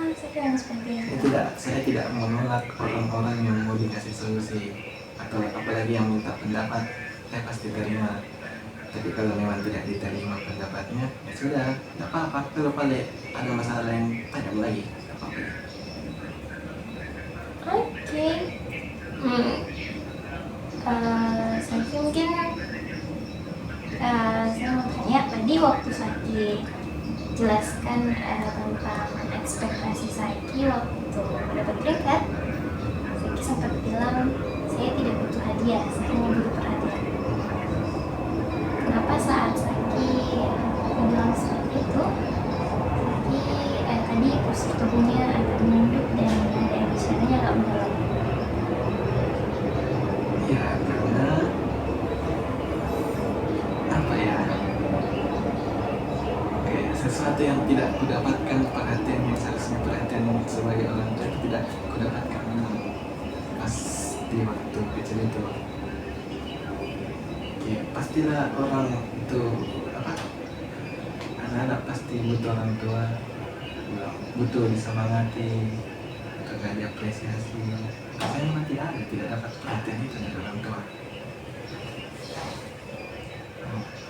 A: Saya kira seperti itu.
B: Saya tidak menolak orang-orang yang mau dikasih solusi, atau apalagi yang minta pendapat, saya pasti terima. Tapi kalau memang tidak diterima pendapatnya, ya sudah, tidak apa-apa. Kalau balik ada masalah yang tanya lagi, tidak apa-apa.
A: Oke. Hmm. Saki mungkin saya mau tanya tadi waktu Saki jelaskan tentang ekspektasi Saki waktu mendapat peringkat, Saki sempat bilang saya tidak butuh hadiah, saya hanya butuh perhatian. Kenapa saat Saki bilang seperti itu, Saki tadi postur tubuhnya agak menunduk dan ada bicaranya agak mendalam?
B: Ya karena apa ya, kayak sesuatu yang tidak kudapatkan, perhatian yang seharusnya perhatian sebagai orang tua itu tidak kudapatkan pas di waktu kecil itu. Ya pastilah orang itu apa, anak-anak pasti butuh orang tua, butuh disemangati, butuh diapresiasi. Saya memang tidak dapat perhatian itu dari orang tua.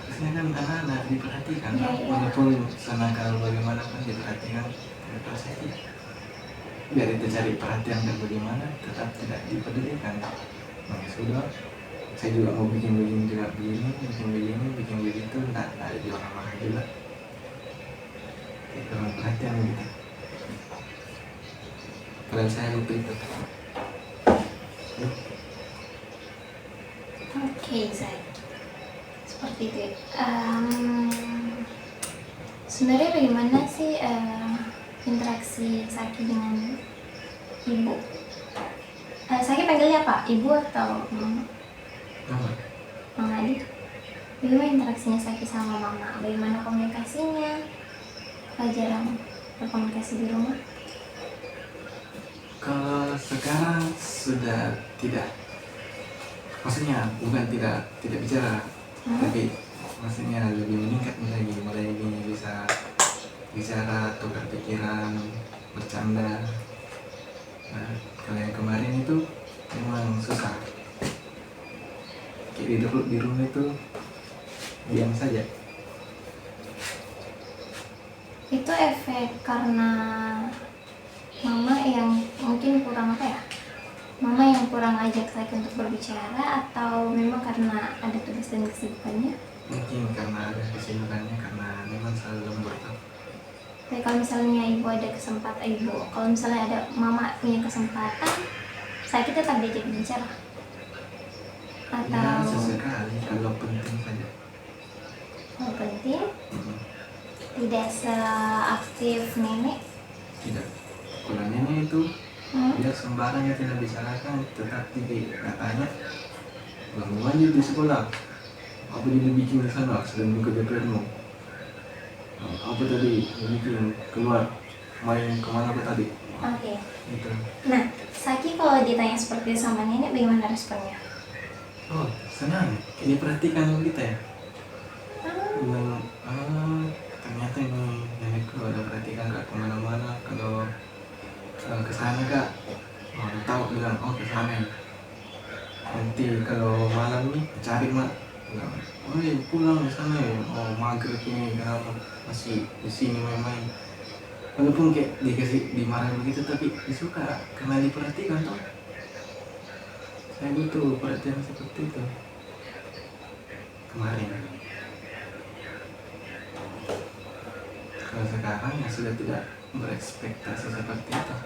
B: Harusnya kan anak-anak diperhatikan,
A: Ya, ya.
B: walaupun senakal bagaimana pun diperhatikan. Kalau saya tidak, biar itu cari perhatian dan bagaimana, tetap tidak dipedulikan. Nah, sudah, saya juga mau bikin begini juga begini, bikin begitu, tidak ada di orang-orang juga. Kayak kurang perhatian gitu. Padahal saya lupa itu.
A: Oke, Zai. Seperti itu. Sebenarnya bagaimana sih interaksi Saki dengan ibu? Saki panggilnya apa? Ibu atau mama?
B: Mama.
A: Mama Adi. Bagaimana interaksinya Saki sama mama? Bagaimana komunikasinya? Apa jarang berkomunikasi di rumah?
B: Kalau sekarang sudah tidak, maksudnya bukan tidak bicara, tapi maksudnya lebih meningkat lagi, mulai bisa bicara, tukar pikiran, bercanda. Nah, kalau yang kemarin itu memang susah. Kayak di rumah itu diam saja.
A: Itu efek karena mama yang mungkin kurang apa ya? Mama yang kurang ajak Saki untuk berbicara, atau memang karena ada tugas dan kesibukannya?
B: Mungkin karena ada kesibukannya, karena memang selalu lembur.
A: Tapi kalau misalnya ibu ada kesempatan, kalau misalnya ada mama punya kesempatan, Saki tetap diajak bicara? Atau
B: Ya sesekali kalau penting saja.
A: kalau penting? Tidak seaktif nenek?
B: Tidak. Kalau nenek itu dia sembarangnya tidak bicarakan, tetapi katanya gangguan di sekolah. Apa dia bikin di sana sedang bekerja PRmu? Apa tadi bikin keluar main kemana apa tadi?
A: Oke.
B: Itu.
A: Nah, Saki kalau ditanya seperti itu sama nenek, bagaimana responnya?
B: Oh senang, ini perhatikan kita ya. Bilang, ternyata ini nenekku ada perhatikan, gak kemana-mana. Kalau kesana kak, udah tahu, bilang oh kesana. Nanti kalau malam nih cari mak, bilang, oh ya pulang ke sana ya. Oh maghrib ini kenapa masih di sini main-main. Walaupun kayak dikasih dimarahin begitu, tapi disuka karena diperhatikan tuh. Saya butuh perhatian seperti itu kemarin. Kalau sekarang ya sudah tidak berekspektasi seperti itu.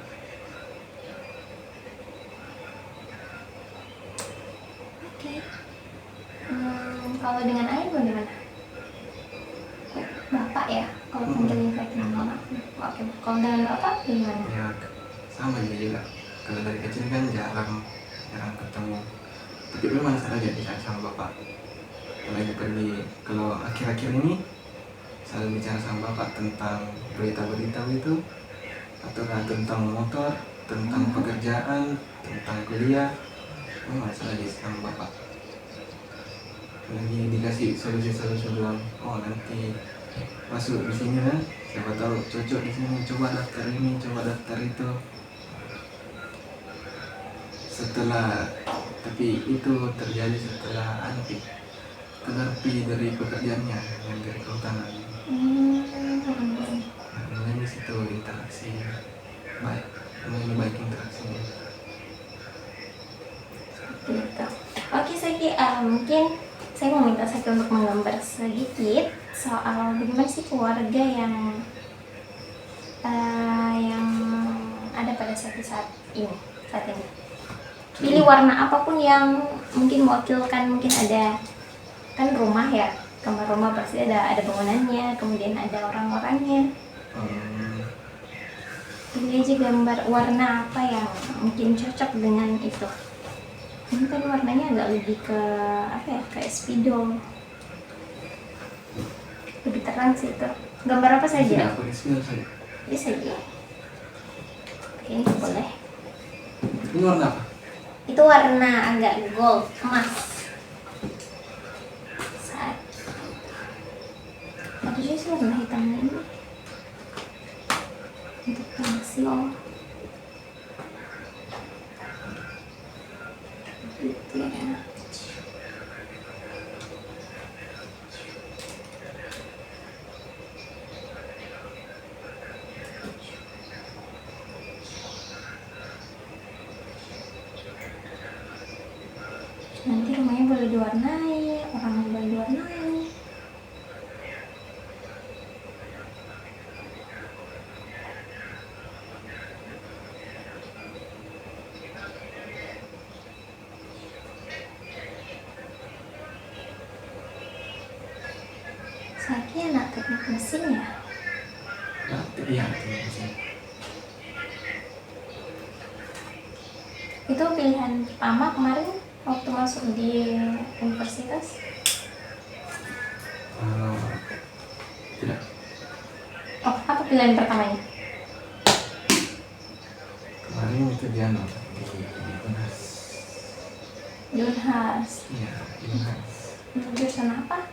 A: Oke. Kalau dengan ayah bagaimana? Bapak ya, kalau panggilnya Saki mama. Oke. Kalau dengan bapak bagaimana?
B: Ya sama aja juga. Kalau dari kecil kan jarang ketemu. Tapi memang saya aja bicara sama bapak. Lagi pergi, kalau akhir-akhir ini selalu bicara sama bapak tentang berita-berita itu, atau tentang motor, tentang pekerjaan, tentang kuliah. Memang saya lagi sama bapak. Lagi dikasih solusi-solusi, bilang, oh nanti masuk di sini kan, siapa tahu cocok di sini, coba daftar ini, coba daftar itu. Setelah, tapi itu terjadi setelah kegerpi dari pekerjaannya yang dari kehutanan. Nah, mulai di situ interaksi baik, mulai baik interaksinya.
A: Gitu. Oke Saki, mungkin saya mau minta Saki untuk menggambar sedikit soal bagaimana sih keluarga yang ada pada Saki saat ini. Pilih warna apapun yang mungkin mewakilkan, mungkin ada kan rumah ya, kamar rumah pasti ada bangunannya, kemudian ada orang-orangnya. Pilih aja gambar warna apa yang mungkin cocok dengan itu. Ini kan warnanya agak lebih ke apa ya, kayak spidol, lebih terang sih itu. Gambar apa saja?
B: Tidak, pakai spidol saja.
A: Bisa aja. Oke, ini boleh.
B: Ini warna apa?
A: Itu warna agak gold, emas. Saat atau sih warna hitamnya ini untuk pensil. Gitu ya. Nanti rumahnya boleh diwarnai, orangnya boleh diwarnai. Saki anak teknik mesin ya?
B: Iya, teknik mesin.
A: Itu pilihan pertama kemarin waktu masuk di universitas?
B: Tidak.
A: Oh, apa pilihan pertamanya?
B: Kemarin itu dia di Unhas.
A: Di Unhas.
B: Iya, di Unhas.
A: Jurusan apa?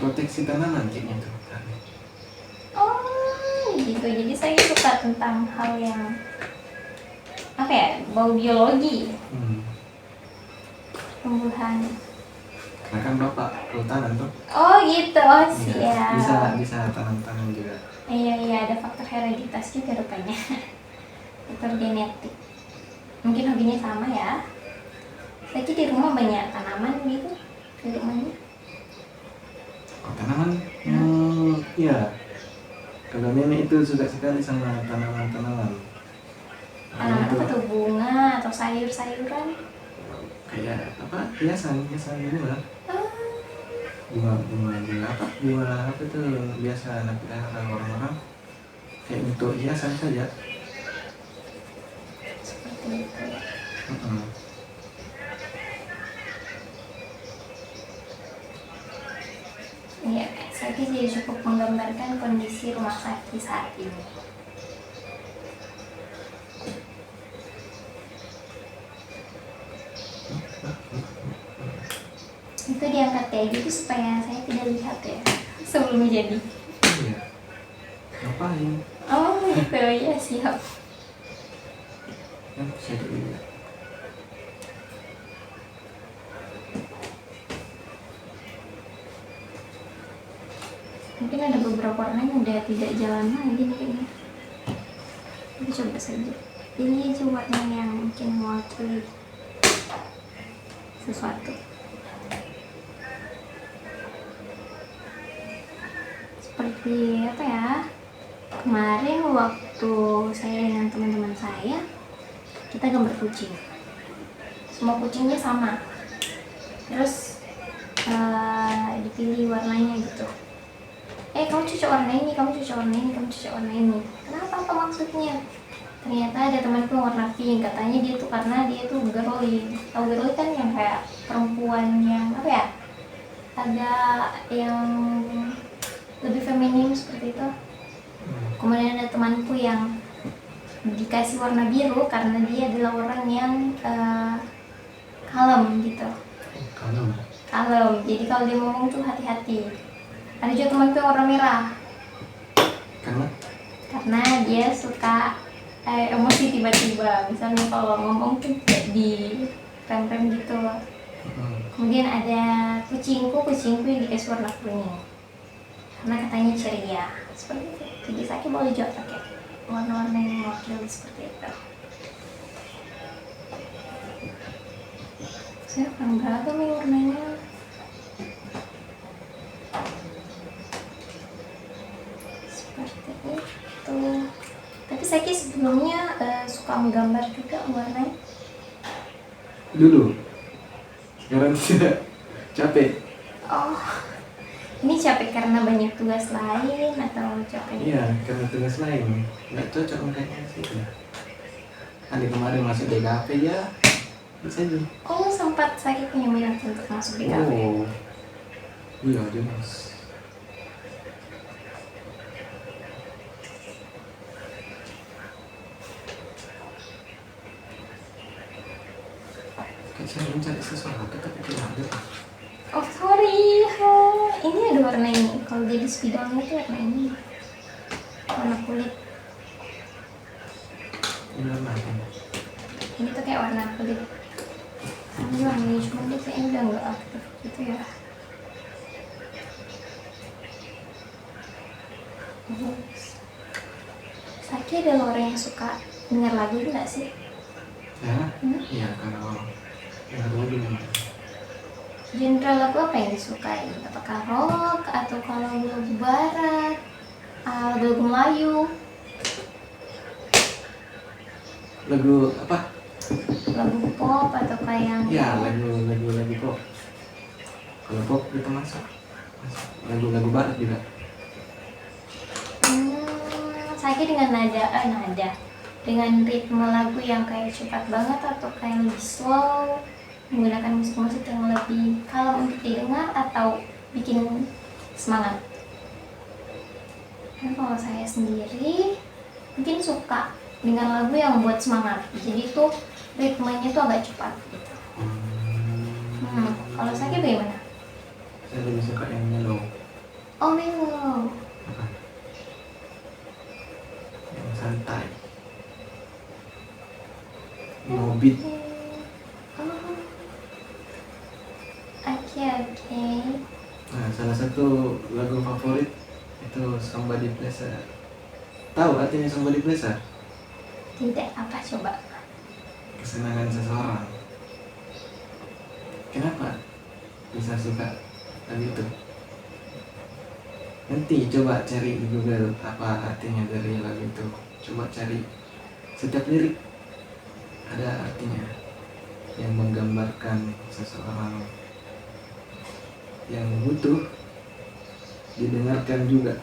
B: Proteksi tanaman kayaknya tuh.
A: Oh, gitu. Jadi saya suka tentang hal yang apa ya, bau biologi, tumbuhan.
B: Karena kan bapak kehutanan tuh.
A: Oh gitu, oh
B: Ya,
A: siap.
B: bisa tanam-tanam juga.
A: Iya, ada faktor hereditas juga rupanya. Faktor genetik. Mungkin hobinya sama ya. Saya di rumah banyak tanaman gitu di rumahnya.
B: Oh, tanaman? Iya. Kalau nenek itu suka sekali sama tanaman-tanaman.
A: Tanaman apa tuh, bunga atau sayur-sayuran?
B: Kayak apa? Hiasan bunga.
A: Ah,
B: Bunga apa? Bunga apa tuh biasa anak pelihara orang-orang. Kayak untuk hiasan saja.
A: seperti itu ya. Iya, saya jadi cukup menggambarkan kondisi rumah Saki saat ini. Itu diangkat kayak gitu supaya saya tidak lihat ya sebelum jadi.
B: Iya. Ngapain?
A: Oh gitu ya, siap.
B: Kan bisa dilihat.
A: Mungkin ada beberapa warna yang udah tidak jalan lagi nih kayaknya. Kita coba saja. Ini aja warna yang mungkin mewakili sesuatu. Seperti apa ya? Kemarin waktu saya dengan teman-teman saya, kita gambar kucing. Semua kucingnya sama. Terus dipilih warnanya gitu. Kamu cocok warna ini, kamu cocok warna ini, kamu cocok warna ini. Kenapa? Apa maksudnya? Ternyata ada temanku yang warna pink, katanya dia tuh karena dia tuh girly. Tahu girly kan yang kayak perempuan yang apa ya? Agak yang lebih feminim seperti itu. Kemudian ada temanku yang dikasih warna biru karena dia adalah orang yang kalem gitu. Kalem. Jadi kalau dia ngomong tuh hati-hati. Ada juga temanku yang warna merah. Karena dia suka emosi tiba-tiba. Misalnya kalau ngomong tuh kayak di rem-rem gitu. Kemudian ada kucingku yang dikasih warna kuning karena katanya ceria seperti itu. Jadi Saki boleh juga pakai warna-warna yang mewakili seperti itu. Saya kurang beragam nih warnanya. Seperti itu. Tapi Saki sebelumnya suka menggambar juga warnanya.
B: Dulu. Sekarang tidak. Capek.
A: Oh, ini capek karena banyak tugas lain atau capek?
B: Iya, karena tugas lain. Nggak cocok makanya sih. Ada kemarin masuk DKP ya. Bisa aja.
A: Oh, sempat Saki punya minat untuk masuk di kafe.
B: Oh. Iya, jelas. Kayak saya mencari sesuatu tapi tidak ada.
A: Oh sorry, ini ada warna ini. Kalau jadi spidolnya itu warna ini, warna kulit.
B: Ini warna apa?
A: Ini tuh kayak warna kulit. Ini warna ini cuma dia kayaknya udah nggak aktif gitu ya. Saki adalah orang yang suka dengar lagu nggak sih?
B: Ya? Iya, kalau dengar lagu memang.
A: Genre lagu apa yang disukai? Apakah rock atau kalau lagu barat, lagu Melayu,
B: Lagu apa?
A: lagu pop atau kayak
B: Ya, lagu pop. Kalau pop itu masuk. Lagu-lagu barat juga.
A: Saya dengan nada dengan ritme lagu yang kayak cepat banget atau kayak lebih slow, menggunakan musik-musik yang lebih kalem untuk didengar atau bikin semangat. Dan kalau saya sendiri mungkin suka dengan lagu yang buat semangat, jadi tuh ritmenya tuh agak cepat gitu. Kalau saya bagaimana?
B: Saya lebih suka yang mellow.
A: Oh mellow.
B: Apa? Yang santai. No beat.
A: Oke.
B: Nah, salah satu lagu favorit itu Somebody Pleasure. Tahu artinya Somebody Pleasure?
A: Tidak, apa coba?
B: Kesenangan seseorang. Kenapa bisa suka lagu itu? Nanti coba cari di Google apa artinya dari lagu itu. Coba cari setiap lirik ada artinya yang menggambarkan seseorang yang butuh didengarkan juga,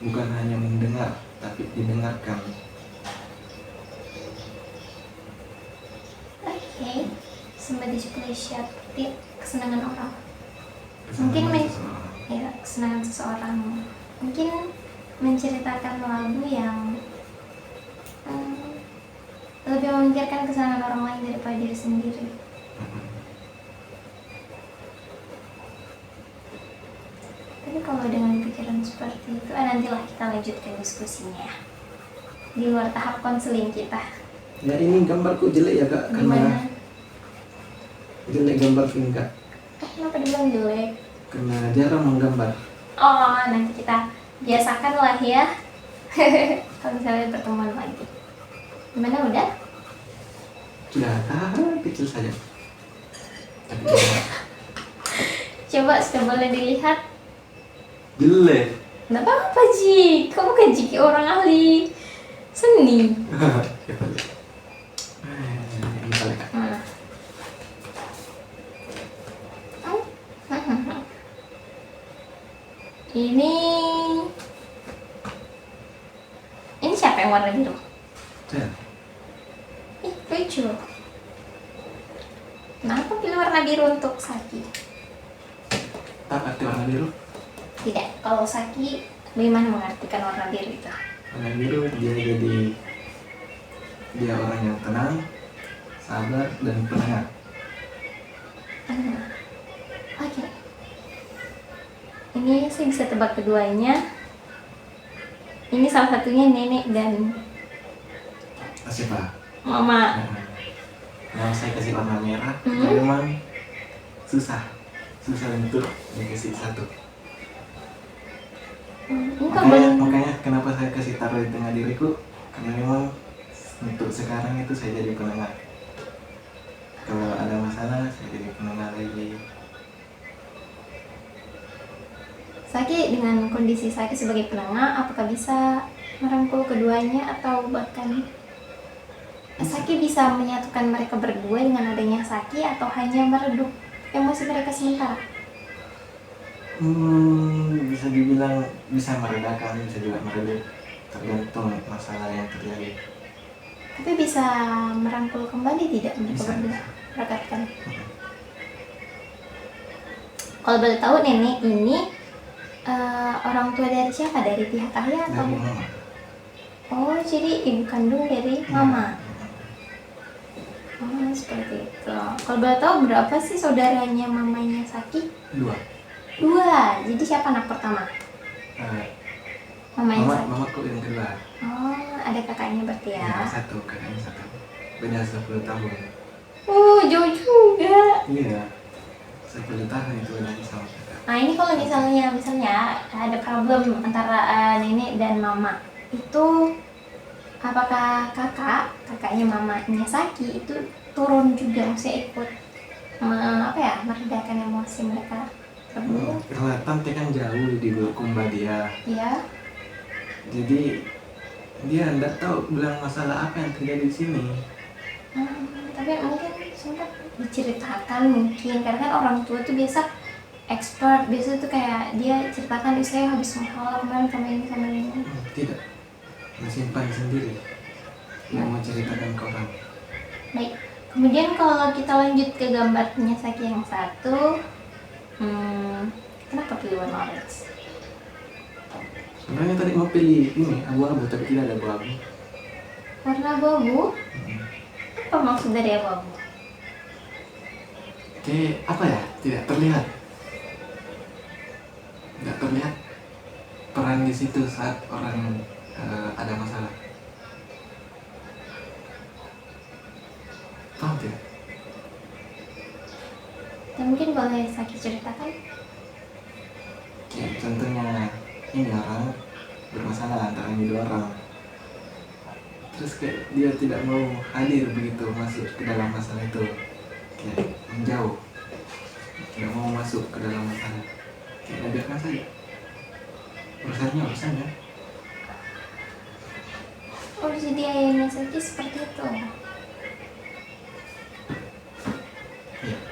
B: bukan hanya mendengar tapi didengarkan.
A: Oke. Somebody pleasure, kesenangan orang.
B: Kesenangan seseorang.
A: Ya, kesenangan seseorang. Mungkin menceritakan lagu yang lebih memikirkan kesenangan orang lain daripada diri sendiri. Tapi kalau dengan pikiran seperti itu, nantilah kita lanjutkan diskusinya di luar tahap konseling kita.
B: Ya ini gambarku jelek ya kak,
A: Gimana?
B: karena jelek gambarku ini kak,
A: Kenapa dibilang jelek?
B: karena jarang menggambar.
A: Oh, nanti kita biasakan lah ya. Kalau misalnya pertemuan lagi. Gimana udah?
B: Sudah kecil saja. Tapi jelek.
A: Coba sudah boleh dilihat.
B: Jelek.
A: Nggak apa-apa Ji, kamu kan Ji orang ahli seni.
B: Siapa lihat? Ini kali kak. Ini siapa yang warna biru? Saya.
A: Lucu. Kenapa pilih warna biru untuk Saki?
B: Tahu arti warna biru?
A: Tidak, kalau Saki bagaimana mengartikan warna biru itu?
B: Warna biru dia orang yang tenang, sabar dan pendengar.
A: Oke. Ini saya bisa tebak keduanya. Ini salah satunya nenek dan
B: Siapa?
A: mama.
B: Nah, Yang saya kasih warna merah, memang susah untuk dikasih satu. Makanya kenapa saya kasih taruh di tengah diriku, karena memang untuk sekarang itu saya jadi penengah. Kalau ada masalah saya jadi penengah lagi.
A: Saki dengan kondisi Saki sebagai penengah, apakah bisa merangkul keduanya atau bahkan Saki bisa menyatukan mereka berdua dengan adanya Saki atau hanya meredup emosi mereka sementara?
B: Bisa dibilang bisa meredakan, bisa juga meredup, tergantung masalah yang terjadi.
A: Tapi bisa merangkul kembali tidak mereka berdua? Rekatkan. Kalau boleh tahu nenek ini orang tua dari siapa? Dari pihak ayah atau?
B: Dari mama.
A: Oh, jadi ibu kandung dari mama. Oh, seperti itu. Kalau boleh tahu berapa sih saudaranya mamanya Saki?
B: 2.
A: Jadi siapa anak pertama? Mamanya Saki.
B: Mamaku yang kedua.
A: Oh, ada kakaknya berarti ya?
B: Ya, kakaknya 1. Beda 10 tahun.
A: Oh, jauh juga.
B: Iya, 10 tahun itu bedanya sama kakak.
A: Nah, ini kalau misalnya ada problem antara nenek dan mama, itu apakah kakaknya mamanya Saki itu turun juga, maksudnya ikut meredakan emosi mereka berdua?
B: Karena tante kan jauh di Bulukumba dia.
A: Iya.
B: Jadi dia enggak tahu bilang masalah apa yang terjadi di sini.
A: Tapi mungkin sempat diceritakan mungkin, karena kan orang tua tuh biasa expert, biasa tuh kayak dia ceritakan, saya habis masalah kemarin sama ini.
B: Tidak, menyimpan sendiri, nggak mau ceritakan ke orang.
A: Baik, kemudian kalau kita lanjut ke gambarnya Saki yang satu, kenapa pilih warna orange?
B: Sebenarnya tadi mau pilih ini abu-abu, tapi tidak ada abu-abu.
A: Warna abu-abu? Apa maksud dari abu-abu?
B: Kayak apa ya? Tidak terlihat peran di situ saat orang ada masalah. Paham tidak?
A: Dan mungkin boleh Saki ceritakan?
B: Kayak contohnya ini orang bermasalah antara ini 2 orang. Terus kayak dia tidak mau hadir begitu masuk ke dalam masalah itu, kayak menjauh, tidak mau masuk ke dalam masalah, kayak biarkan saja urusannya.
A: Oh, jadi ayahnya Saki seperti itu.
B: Iya.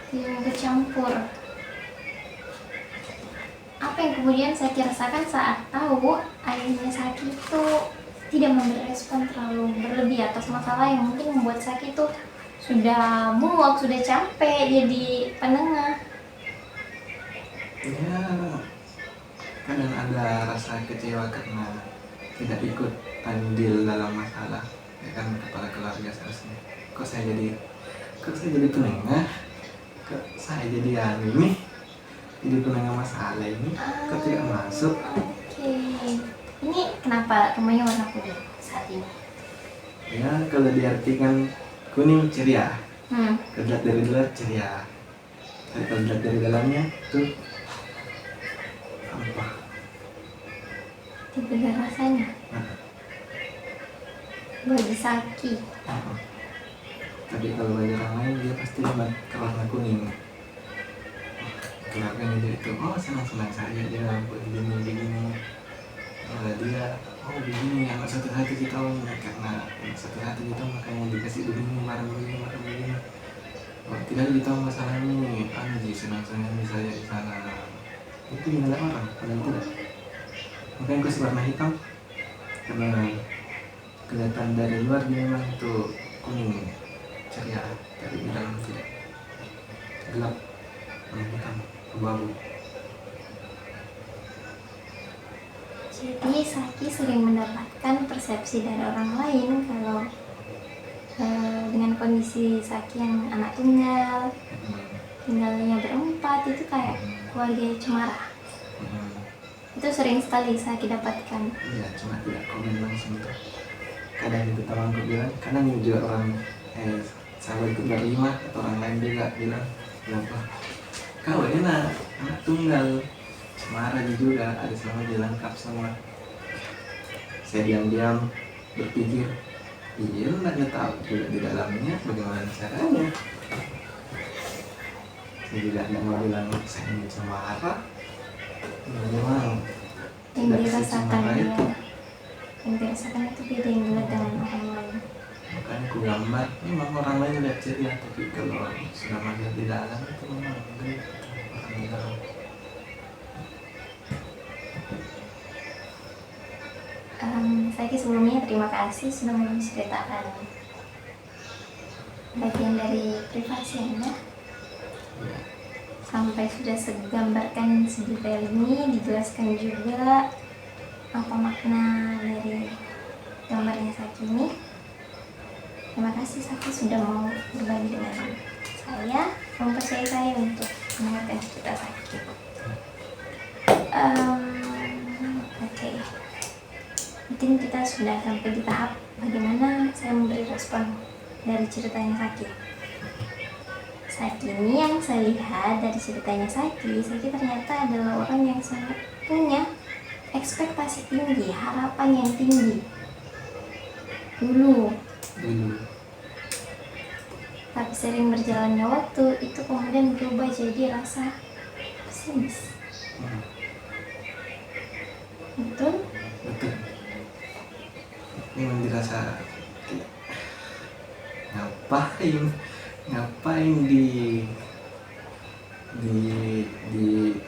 A: Tidak mau bercampur. Apa yang kemudian Saki rasakan saat tahu ayahnya Saki itu tidak memberi respon terlalu berlebih atas masalah yang mungkin membuat Saki itu sudah muak, sudah capek jadi penengah?
B: Ya, kadang ada rasa kecewa karena tidak ikut andil dalam masalah, ya kan, kepala keluarga seharusnya. Kok saya jadi penengah, kok saya jadi ini jadi penengah masalah ini, kok tidak masuk.
A: Oke. Ini kenapa rumahnya warna kuning saat ini?
B: Ya, kalau diartikan kuning ceria, dilihat dari luar ceria, tapi kalau dilihat dari dalamnya tuh apa?
A: Tidak ada rasanya. Bagi Saki.
B: Tapi kalau bagi orang lain dia pasti lihat ke warna kuning. Keluarganya dia itu, oh senang saya dia begini. Dia begini, anak satu hati kita, karena anak satu hati kita makanya dikasih begini, barang begini. Oh, tidak kita masalah ini, anjir senang saya di sana. Itu dinilai orang, padahal tidak. Makanya aku warna hitam, karena kelihatan dari luar dia memang itu kuning ceria, tapi di dalam tidak, gelap, warna hitam, abu-abu.
A: Jadi Saki sering mendapatkan persepsi dari orang lain kalau dengan kondisi Saki yang anak tunggal, tinggalnya berempat, itu kayak keluarga cemara. Itu sering sekali Saki dapatkan.
B: Iya, cuma tidak komen langsung tuh. Kadang itu temanku bilang, kadang juga orang sahabat ikut berlima atau orang lain juga bilang kenapa kau enak anak tunggal, marah dia juga, ada sama dia lengkap semua. Saya diam-diam berpikir, iya lu nggak tahu juga di dalamnya bagaimana caranya. Saya juga tidak mau bilang saya ini cemara, memang
A: Yang
B: tidak
A: dirasakan
B: secemara
A: dia,
B: itu.
A: yang dirasakan itu beda yang dilihat dengan orang lain.
B: Makanya aku gambar, memang orang lain lihat ceria, tapi kalau sudah melihat di dalam itu memang gelap orang di dalam.
A: Saya sebelumnya terima kasih sudah menceritakan bagian dari privasi Anda.
B: Ya.
A: Sampai sudah segambarkan sedetail ini, dijelaskan juga apa makna dari gambarnya Saki ini. Terima kasih Saki sudah mau berbagi dengan saya, mempercayai saya untuk mendengarkan cerita Saki. Oke. Mungkin kita sudah sampai di tahap bagaimana saya memberi respon dari ceritanya Saki. Saki ini yang saya lihat dari ceritanya Saki ternyata adalah orang yang sangat punya ekspektasi tinggi, harapan yang tinggi dulu. Tapi sering berjalannya waktu itu kemudian berubah jadi rasa pesimis. Betul?
B: Betul. Memang dirasa ngapain di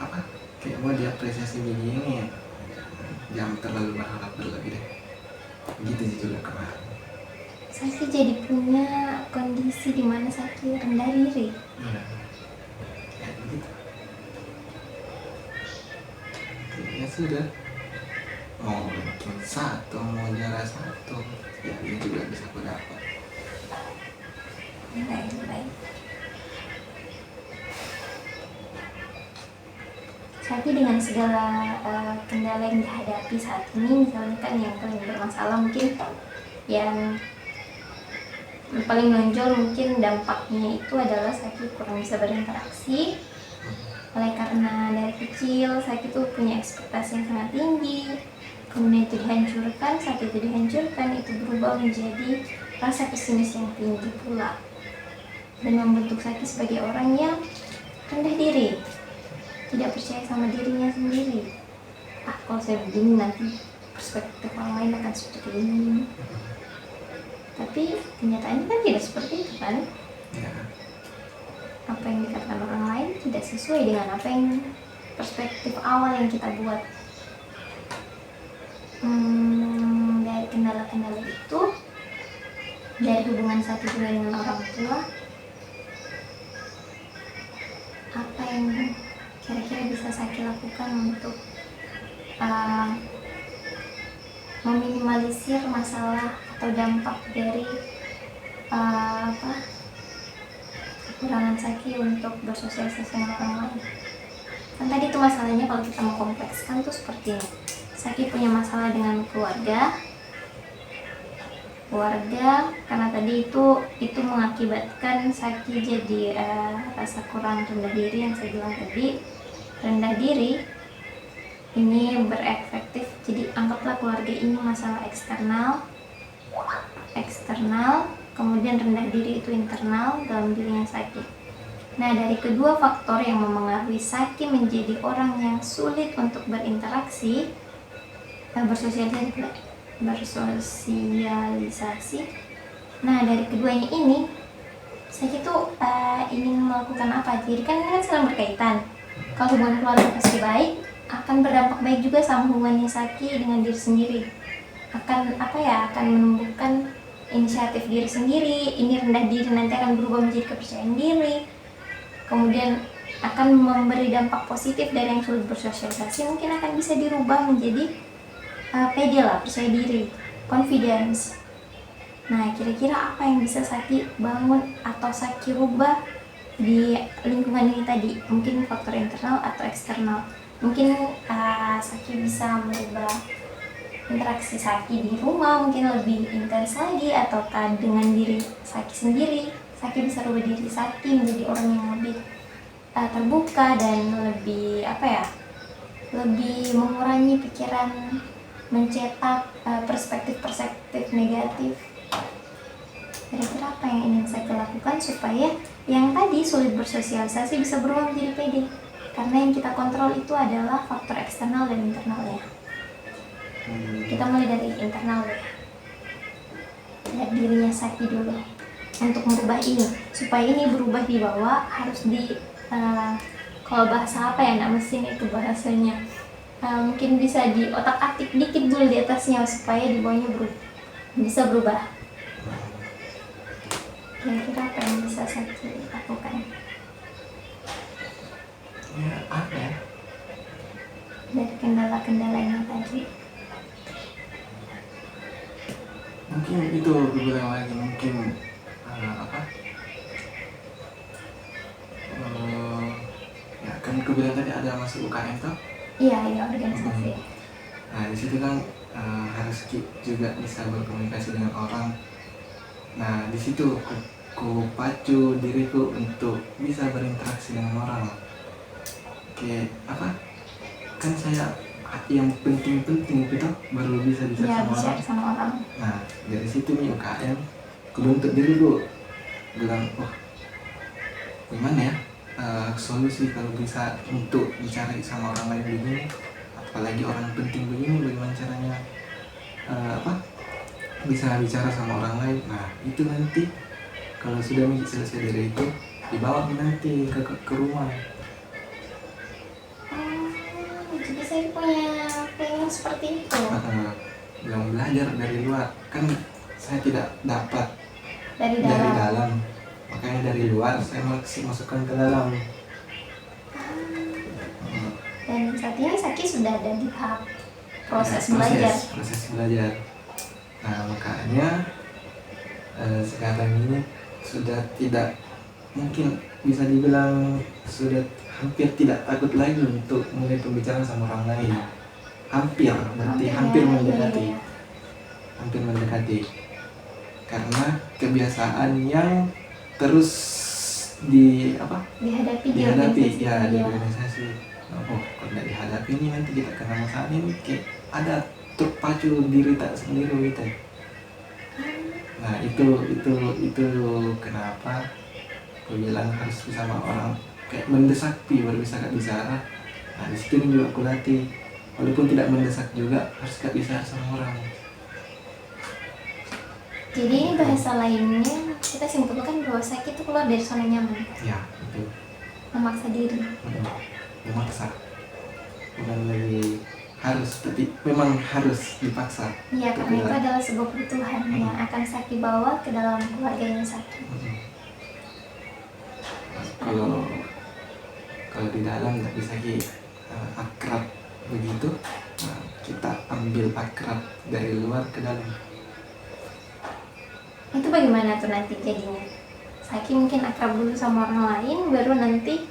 B: apa kayak mau diapresiasi begini, jangan terlalu berharap berlebih deh, gitu sih juga kemarin.
A: Saki jadi punya kondisi di mana Saki rendah diri.
B: Kayak begitu. Ya sudah, mau bikin satu, mau juara satu, ya ini juga bisa aku dapat.
A: Baik. Saki dengan segala kendala yang dihadapi saat ini, misalnya kan yang paling bermasalah mungkin yang paling menonjol mungkin dampaknya itu adalah Saki kurang bisa berinteraksi. Oleh karena dari kecil Saki itu punya ekspektasi yang sangat tinggi, kemudian itu dihancurkan. Saat itu dihancurkan, itu berubah menjadi rasa pesimis yang tinggi pula, dan membentuk Saki sebagai orang yang rendah diri, tidak percaya sama dirinya sendiri. Kalau saya begini nanti perspektif orang lain akan seperti ini. Tapi kenyataannya kan tidak seperti itu kan?
B: Ya.
A: Apa yang dikatakan orang lain tidak sesuai dengan apa yang perspektif awal yang kita buat. Dari kendala-kendala itu, dari hubungan Saki juga dengan orang tua, apa yang kira-kira bisa Saki lakukan untuk meminimalisir masalah atau dampak dari kekurangan Saki untuk bersosialisasi dengan orang lain. Kan tadi itu masalahnya kalau kita mau komplekskan tuh seperti ini. Saki punya masalah dengan keluarga karena tadi itu mengakibatkan Saki jadi rasa kurang rendah diri yang saya bilang tadi. Rendah diri ini berefektif, jadi anggaplah keluarga ini masalah eksternal, kemudian rendah diri itu internal dalam dirinya Saki. Nah, dari kedua faktor yang memengaruhi Saki menjadi orang yang sulit untuk berinteraksi, bersosialisasi. Nah, dari keduanya ini Saki tuh ingin melakukan apa? Jadi kan ini kan saling berkaitan. Kalau hubungan keluarga pasti baik, akan berdampak baik juga sama hubungannya Saki dengan diri sendiri. Akan menumbuhkan inisiatif diri sendiri. Ini rendah diri nanti akan berubah menjadi kepercayaan diri. Kemudian akan memberi dampak positif dari yang sulit bersosialisasi, mungkin akan bisa dirubah menjadi pede lah, percaya diri, confidence. Nah, kira-kira apa yang bisa Saki bangun atau Saki rubah di lingkungan ini tadi? Mungkin faktor internal atau eksternal. Mungkin Saki bisa merubah interaksi Saki di rumah mungkin lebih intens lagi, atau dengan diri Saki sendiri Saki bisa rubah diri Saki menjadi orang yang lebih terbuka dan lebih lebih mengurangi pikiran, mencetak perspektif-perspektif negatif. Kira-kira apa yang ingin saya lakukan supaya yang tadi sulit bersosialisasi bisa berubah menjadi pede? Karena yang kita kontrol itu adalah faktor eksternal dan internal ya. Kita mulai dari internal ya. Lihat dirinya Saki dulu untuk merubah ini. Supaya ini berubah di bawah harus kalau bahasa apa ya, anak mesin itu bahasanya, mungkin bisa di otak atik dikit dulu di atasnya supaya di bawahnya bisa berubah. Kira-kira apa yang bisa saya lakukan?
B: Ya apa ya?
A: Dari kendala-kendalanya tadi.
B: Mungkin itu beberapa lagi, mungkin ya kan kebetulan tadi ada masuk UKM tuh.
A: Iya organisasi.
B: Nah di situ kan harus juga bisa berkomunikasi dengan orang. Nah di situ ku pacu diriku untuk bisa berinteraksi dengan orang. Kayak kan saya yang penting-penting itu baru bisa
A: sama orang.
B: Nah dari situ nih UKM ku bentuk diriku, bilang gimana ya solusi kalau bisa untuk bicara sama orang lain begini, apalagi orang penting begini, bagaimana caranya bisa bicara sama orang lain. Nah itu nanti kalau sudah selesai dari itu dibawa nanti ke rumah.
A: Jadi saya punya pengen seperti itu.
B: Yang belajar dari luar kan saya tidak dapat
A: dari
B: dalam, makanya dari luar saya masukkan ke dalam.
A: Dan saat ini Saki sudah ada di tahap proses belajar.
B: Nah makanya sekarang ini sudah tidak, mungkin bisa dibilang sudah hampir tidak takut lagi untuk mulai pembicaraan sama orang lain. Hampir mendekati. Hampir mendekati. Karena kebiasaan yang terus dihadapi di organisasi. Oh, kalau tidak dihadapi ini nanti kita kena masalah ini, kayak ada terpacu diri tak sendiri gitu. Nah itu kenapa aku bilang harus sama orang, kayak mendesak baru bisa bicara. Nah di situ juga aku latih, walaupun tidak mendesak juga harus bicara sama orang.
A: Jadi ini bahasa lainnya kita simpulkan bahwa Saki itu keluar dari zona nyaman.
B: Ya itu.
A: Memaksa diri.
B: Memaksa. Bukan lagi harus, tapi memang harus dipaksa.
A: Iya, karena itu adalah sebuah kebutuhan yang akan Saki bawa ke dalam keluarganya Saki.
B: Kalau di dalam nggak bisa akrab begitu, nah, kita ambil akrab dari luar ke dalam.
A: Itu bagaimana tuh nanti jadinya? Saki mungkin akrab dulu sama orang lain, baru nanti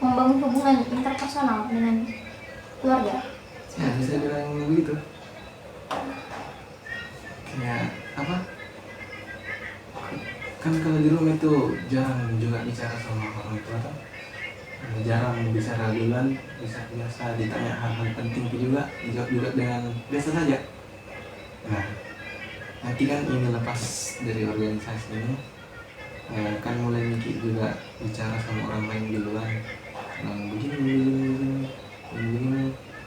A: membangun hubungan interpersonal dengan keluarga.
B: Ya bisa bilang begitu. Kayak kan kalau di rumah itu jarang juga bicara sama orang tua kan? Jarang bicara duluan, biasa ditanya hal-hal penting juga, dijawab juga dengan biasa saja. Nah nanti kan ini lepas dari organisasi ini, kan mulai mikir juga bicara sama orang lain di luar, begini.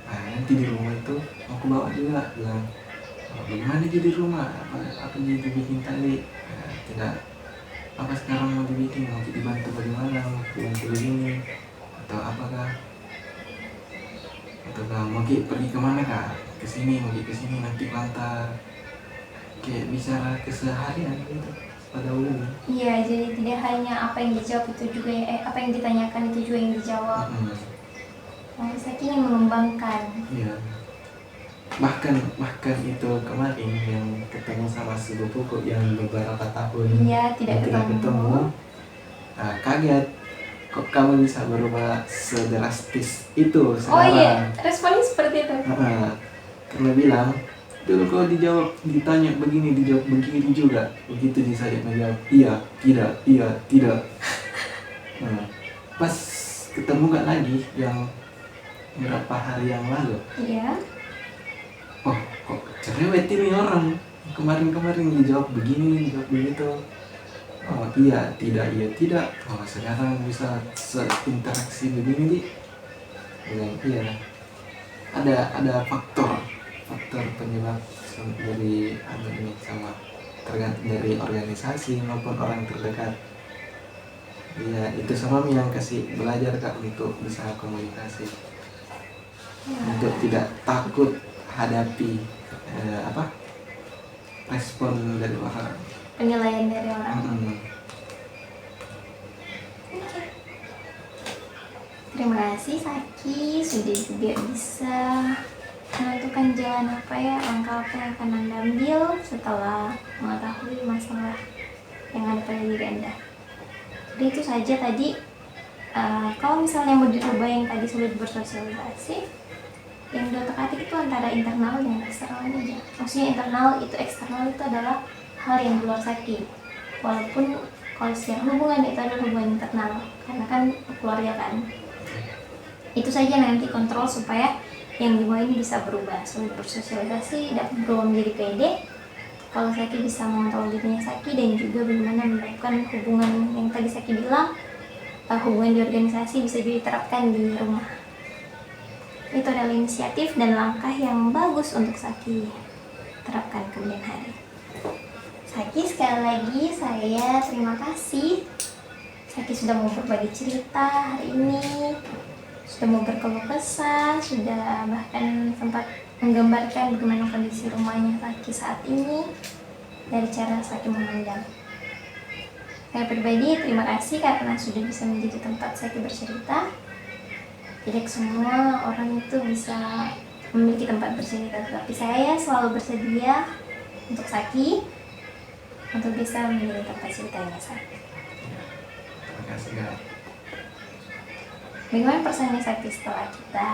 B: Nah nanti di rumah itu aku bawa juga, bilang bagaimana jadi rumah, apa jadi bikin tadi, tidak apa sekarang mau dibikin, mau dibantu bagaimana, mau dibantu begini atau apakah, atau mau pergi kemana kah, kesini nanti lantar, kayak bicara keseharian gitu pada umumnya.
A: Iya, jadi tidak hanya apa yang dijawab itu juga apa yang ditanyakan itu juga yang dijawab. Saki ingin mengembangkan.
B: Iya. Bahkan itu kemarin yang ketemu sama sepupuku yang beberapa tahun
A: tidak ketemu.
B: Nah, kaget kok kamu bisa berubah sedrastis itu sekarang.
A: Oh iya, responnya seperti itu.
B: Karena bilang Dulu kalau ditanya begini, dijawab begini juga. Begitu saya menjawab, iya, tidak. Nah, pas ketemu gak lagi yang berapa hari yang lalu.
A: Iya.
B: Oh, kok cerewet ini orang. Kemarin-kemarin dijawab begini, dijawab begitu. Oh iya, tidak. Oh sekarang bisa seinteraksi begini nih. Iya. Ada faktor penyebab dari ini sama tergantung dari organisasi maupun orang terdekat. Iya, itu sama yang kasih belajar Kak untuk bisa komunikasi. Untuk tidak takut hadapi respon dari orang,
A: Penilaian dari orang. Oke. Terima kasih Saki sudah juga bisa menentukan jalan langkah apa yang akan Anda ambil setelah mengetahui masalah yang ada pada diri Anda. Jadi itu saja tadi. Kalau misalnya mau dirubah yang tadi sulit bersosialisasi, yang diotak-atik itu antara internal dan eksternal aja. Maksudnya internal itu, eksternal itu adalah hal yang di luar Saki. Walaupun kalau secara hubungan itu adalah hubungan internal, karena kan keluarga kan. Itu saja nanti kontrol supaya yang di bawah ini bisa berubah, sulit bersosialisasi, dapat berubah menjadi pede. Kalau Saki bisa mengontrol dirinya Saki dan juga bagaimana melakukan hubungan yang tadi Saki bilang, hubungan di organisasi bisa diterapkan di rumah. Itu adalah inisiatif dan langkah yang bagus untuk Saki terapkan kemudian hari. Saki, sekali lagi saya terima kasih. Saki sudah mau berbagi cerita hari ini, sudah mau berkeluh kesah, sudah bahkan sempat menggambarkan bagaimana kondisi rumahnya Saki saat ini dari cara Saki memandang. Saya pribadi terima kasih karena sudah bisa menjadi tempat Saki bercerita. Tidak semua orang itu bisa memiliki tempat bercerita, tapi saya selalu bersedia untuk Saki untuk bisa menjadi tempat ceritanya Saki.
B: Terima kasih Kak.
A: Bagaimana perasaannya Saki setelah kita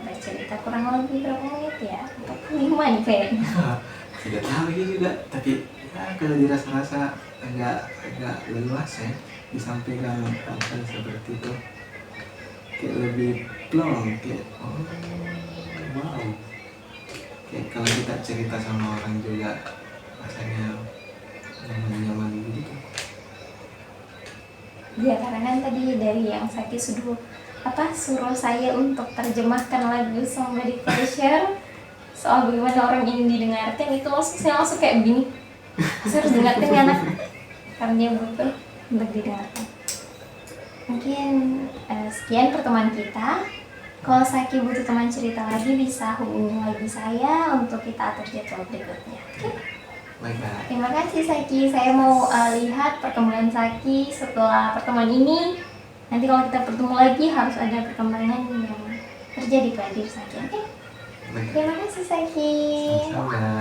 A: bercerita kurang lebih berapa menit ya? 45 nih kayaknya.
B: Tidak tahu lagi juga, tapi ya, kalau dirasa-rasa agak leluas ya disampaikan apa seperti itu. Kayak lebih plong, kayak wow, kayak kalau kita cerita sama orang juga rasanya nyaman gitu.
A: Ya karena kan tadi dari yang Saki suruh saya untuk terjemahkan lagu Somebody Pleasure soal bagaimana orang ini didengarkan, itu saya langsung kayak begini, saya harus dengarkan ya anak karena dia butuh untuk didengarkan. Mungkin sekian pertemuan kita. Kalau Saki butuh teman cerita lagi bisa hubungi lagi saya untuk kita atur jadwal berikutnya. Oke?
B: Baiklah.
A: Terima kasih Saki. Saya mau lihat perkembangan Saki setelah pertemuan ini. Nanti kalau kita bertemu lagi harus ada perkembangan yang terjadi pada diri Saki. Oke? Terima kasih Saki.
B: Sama-sama.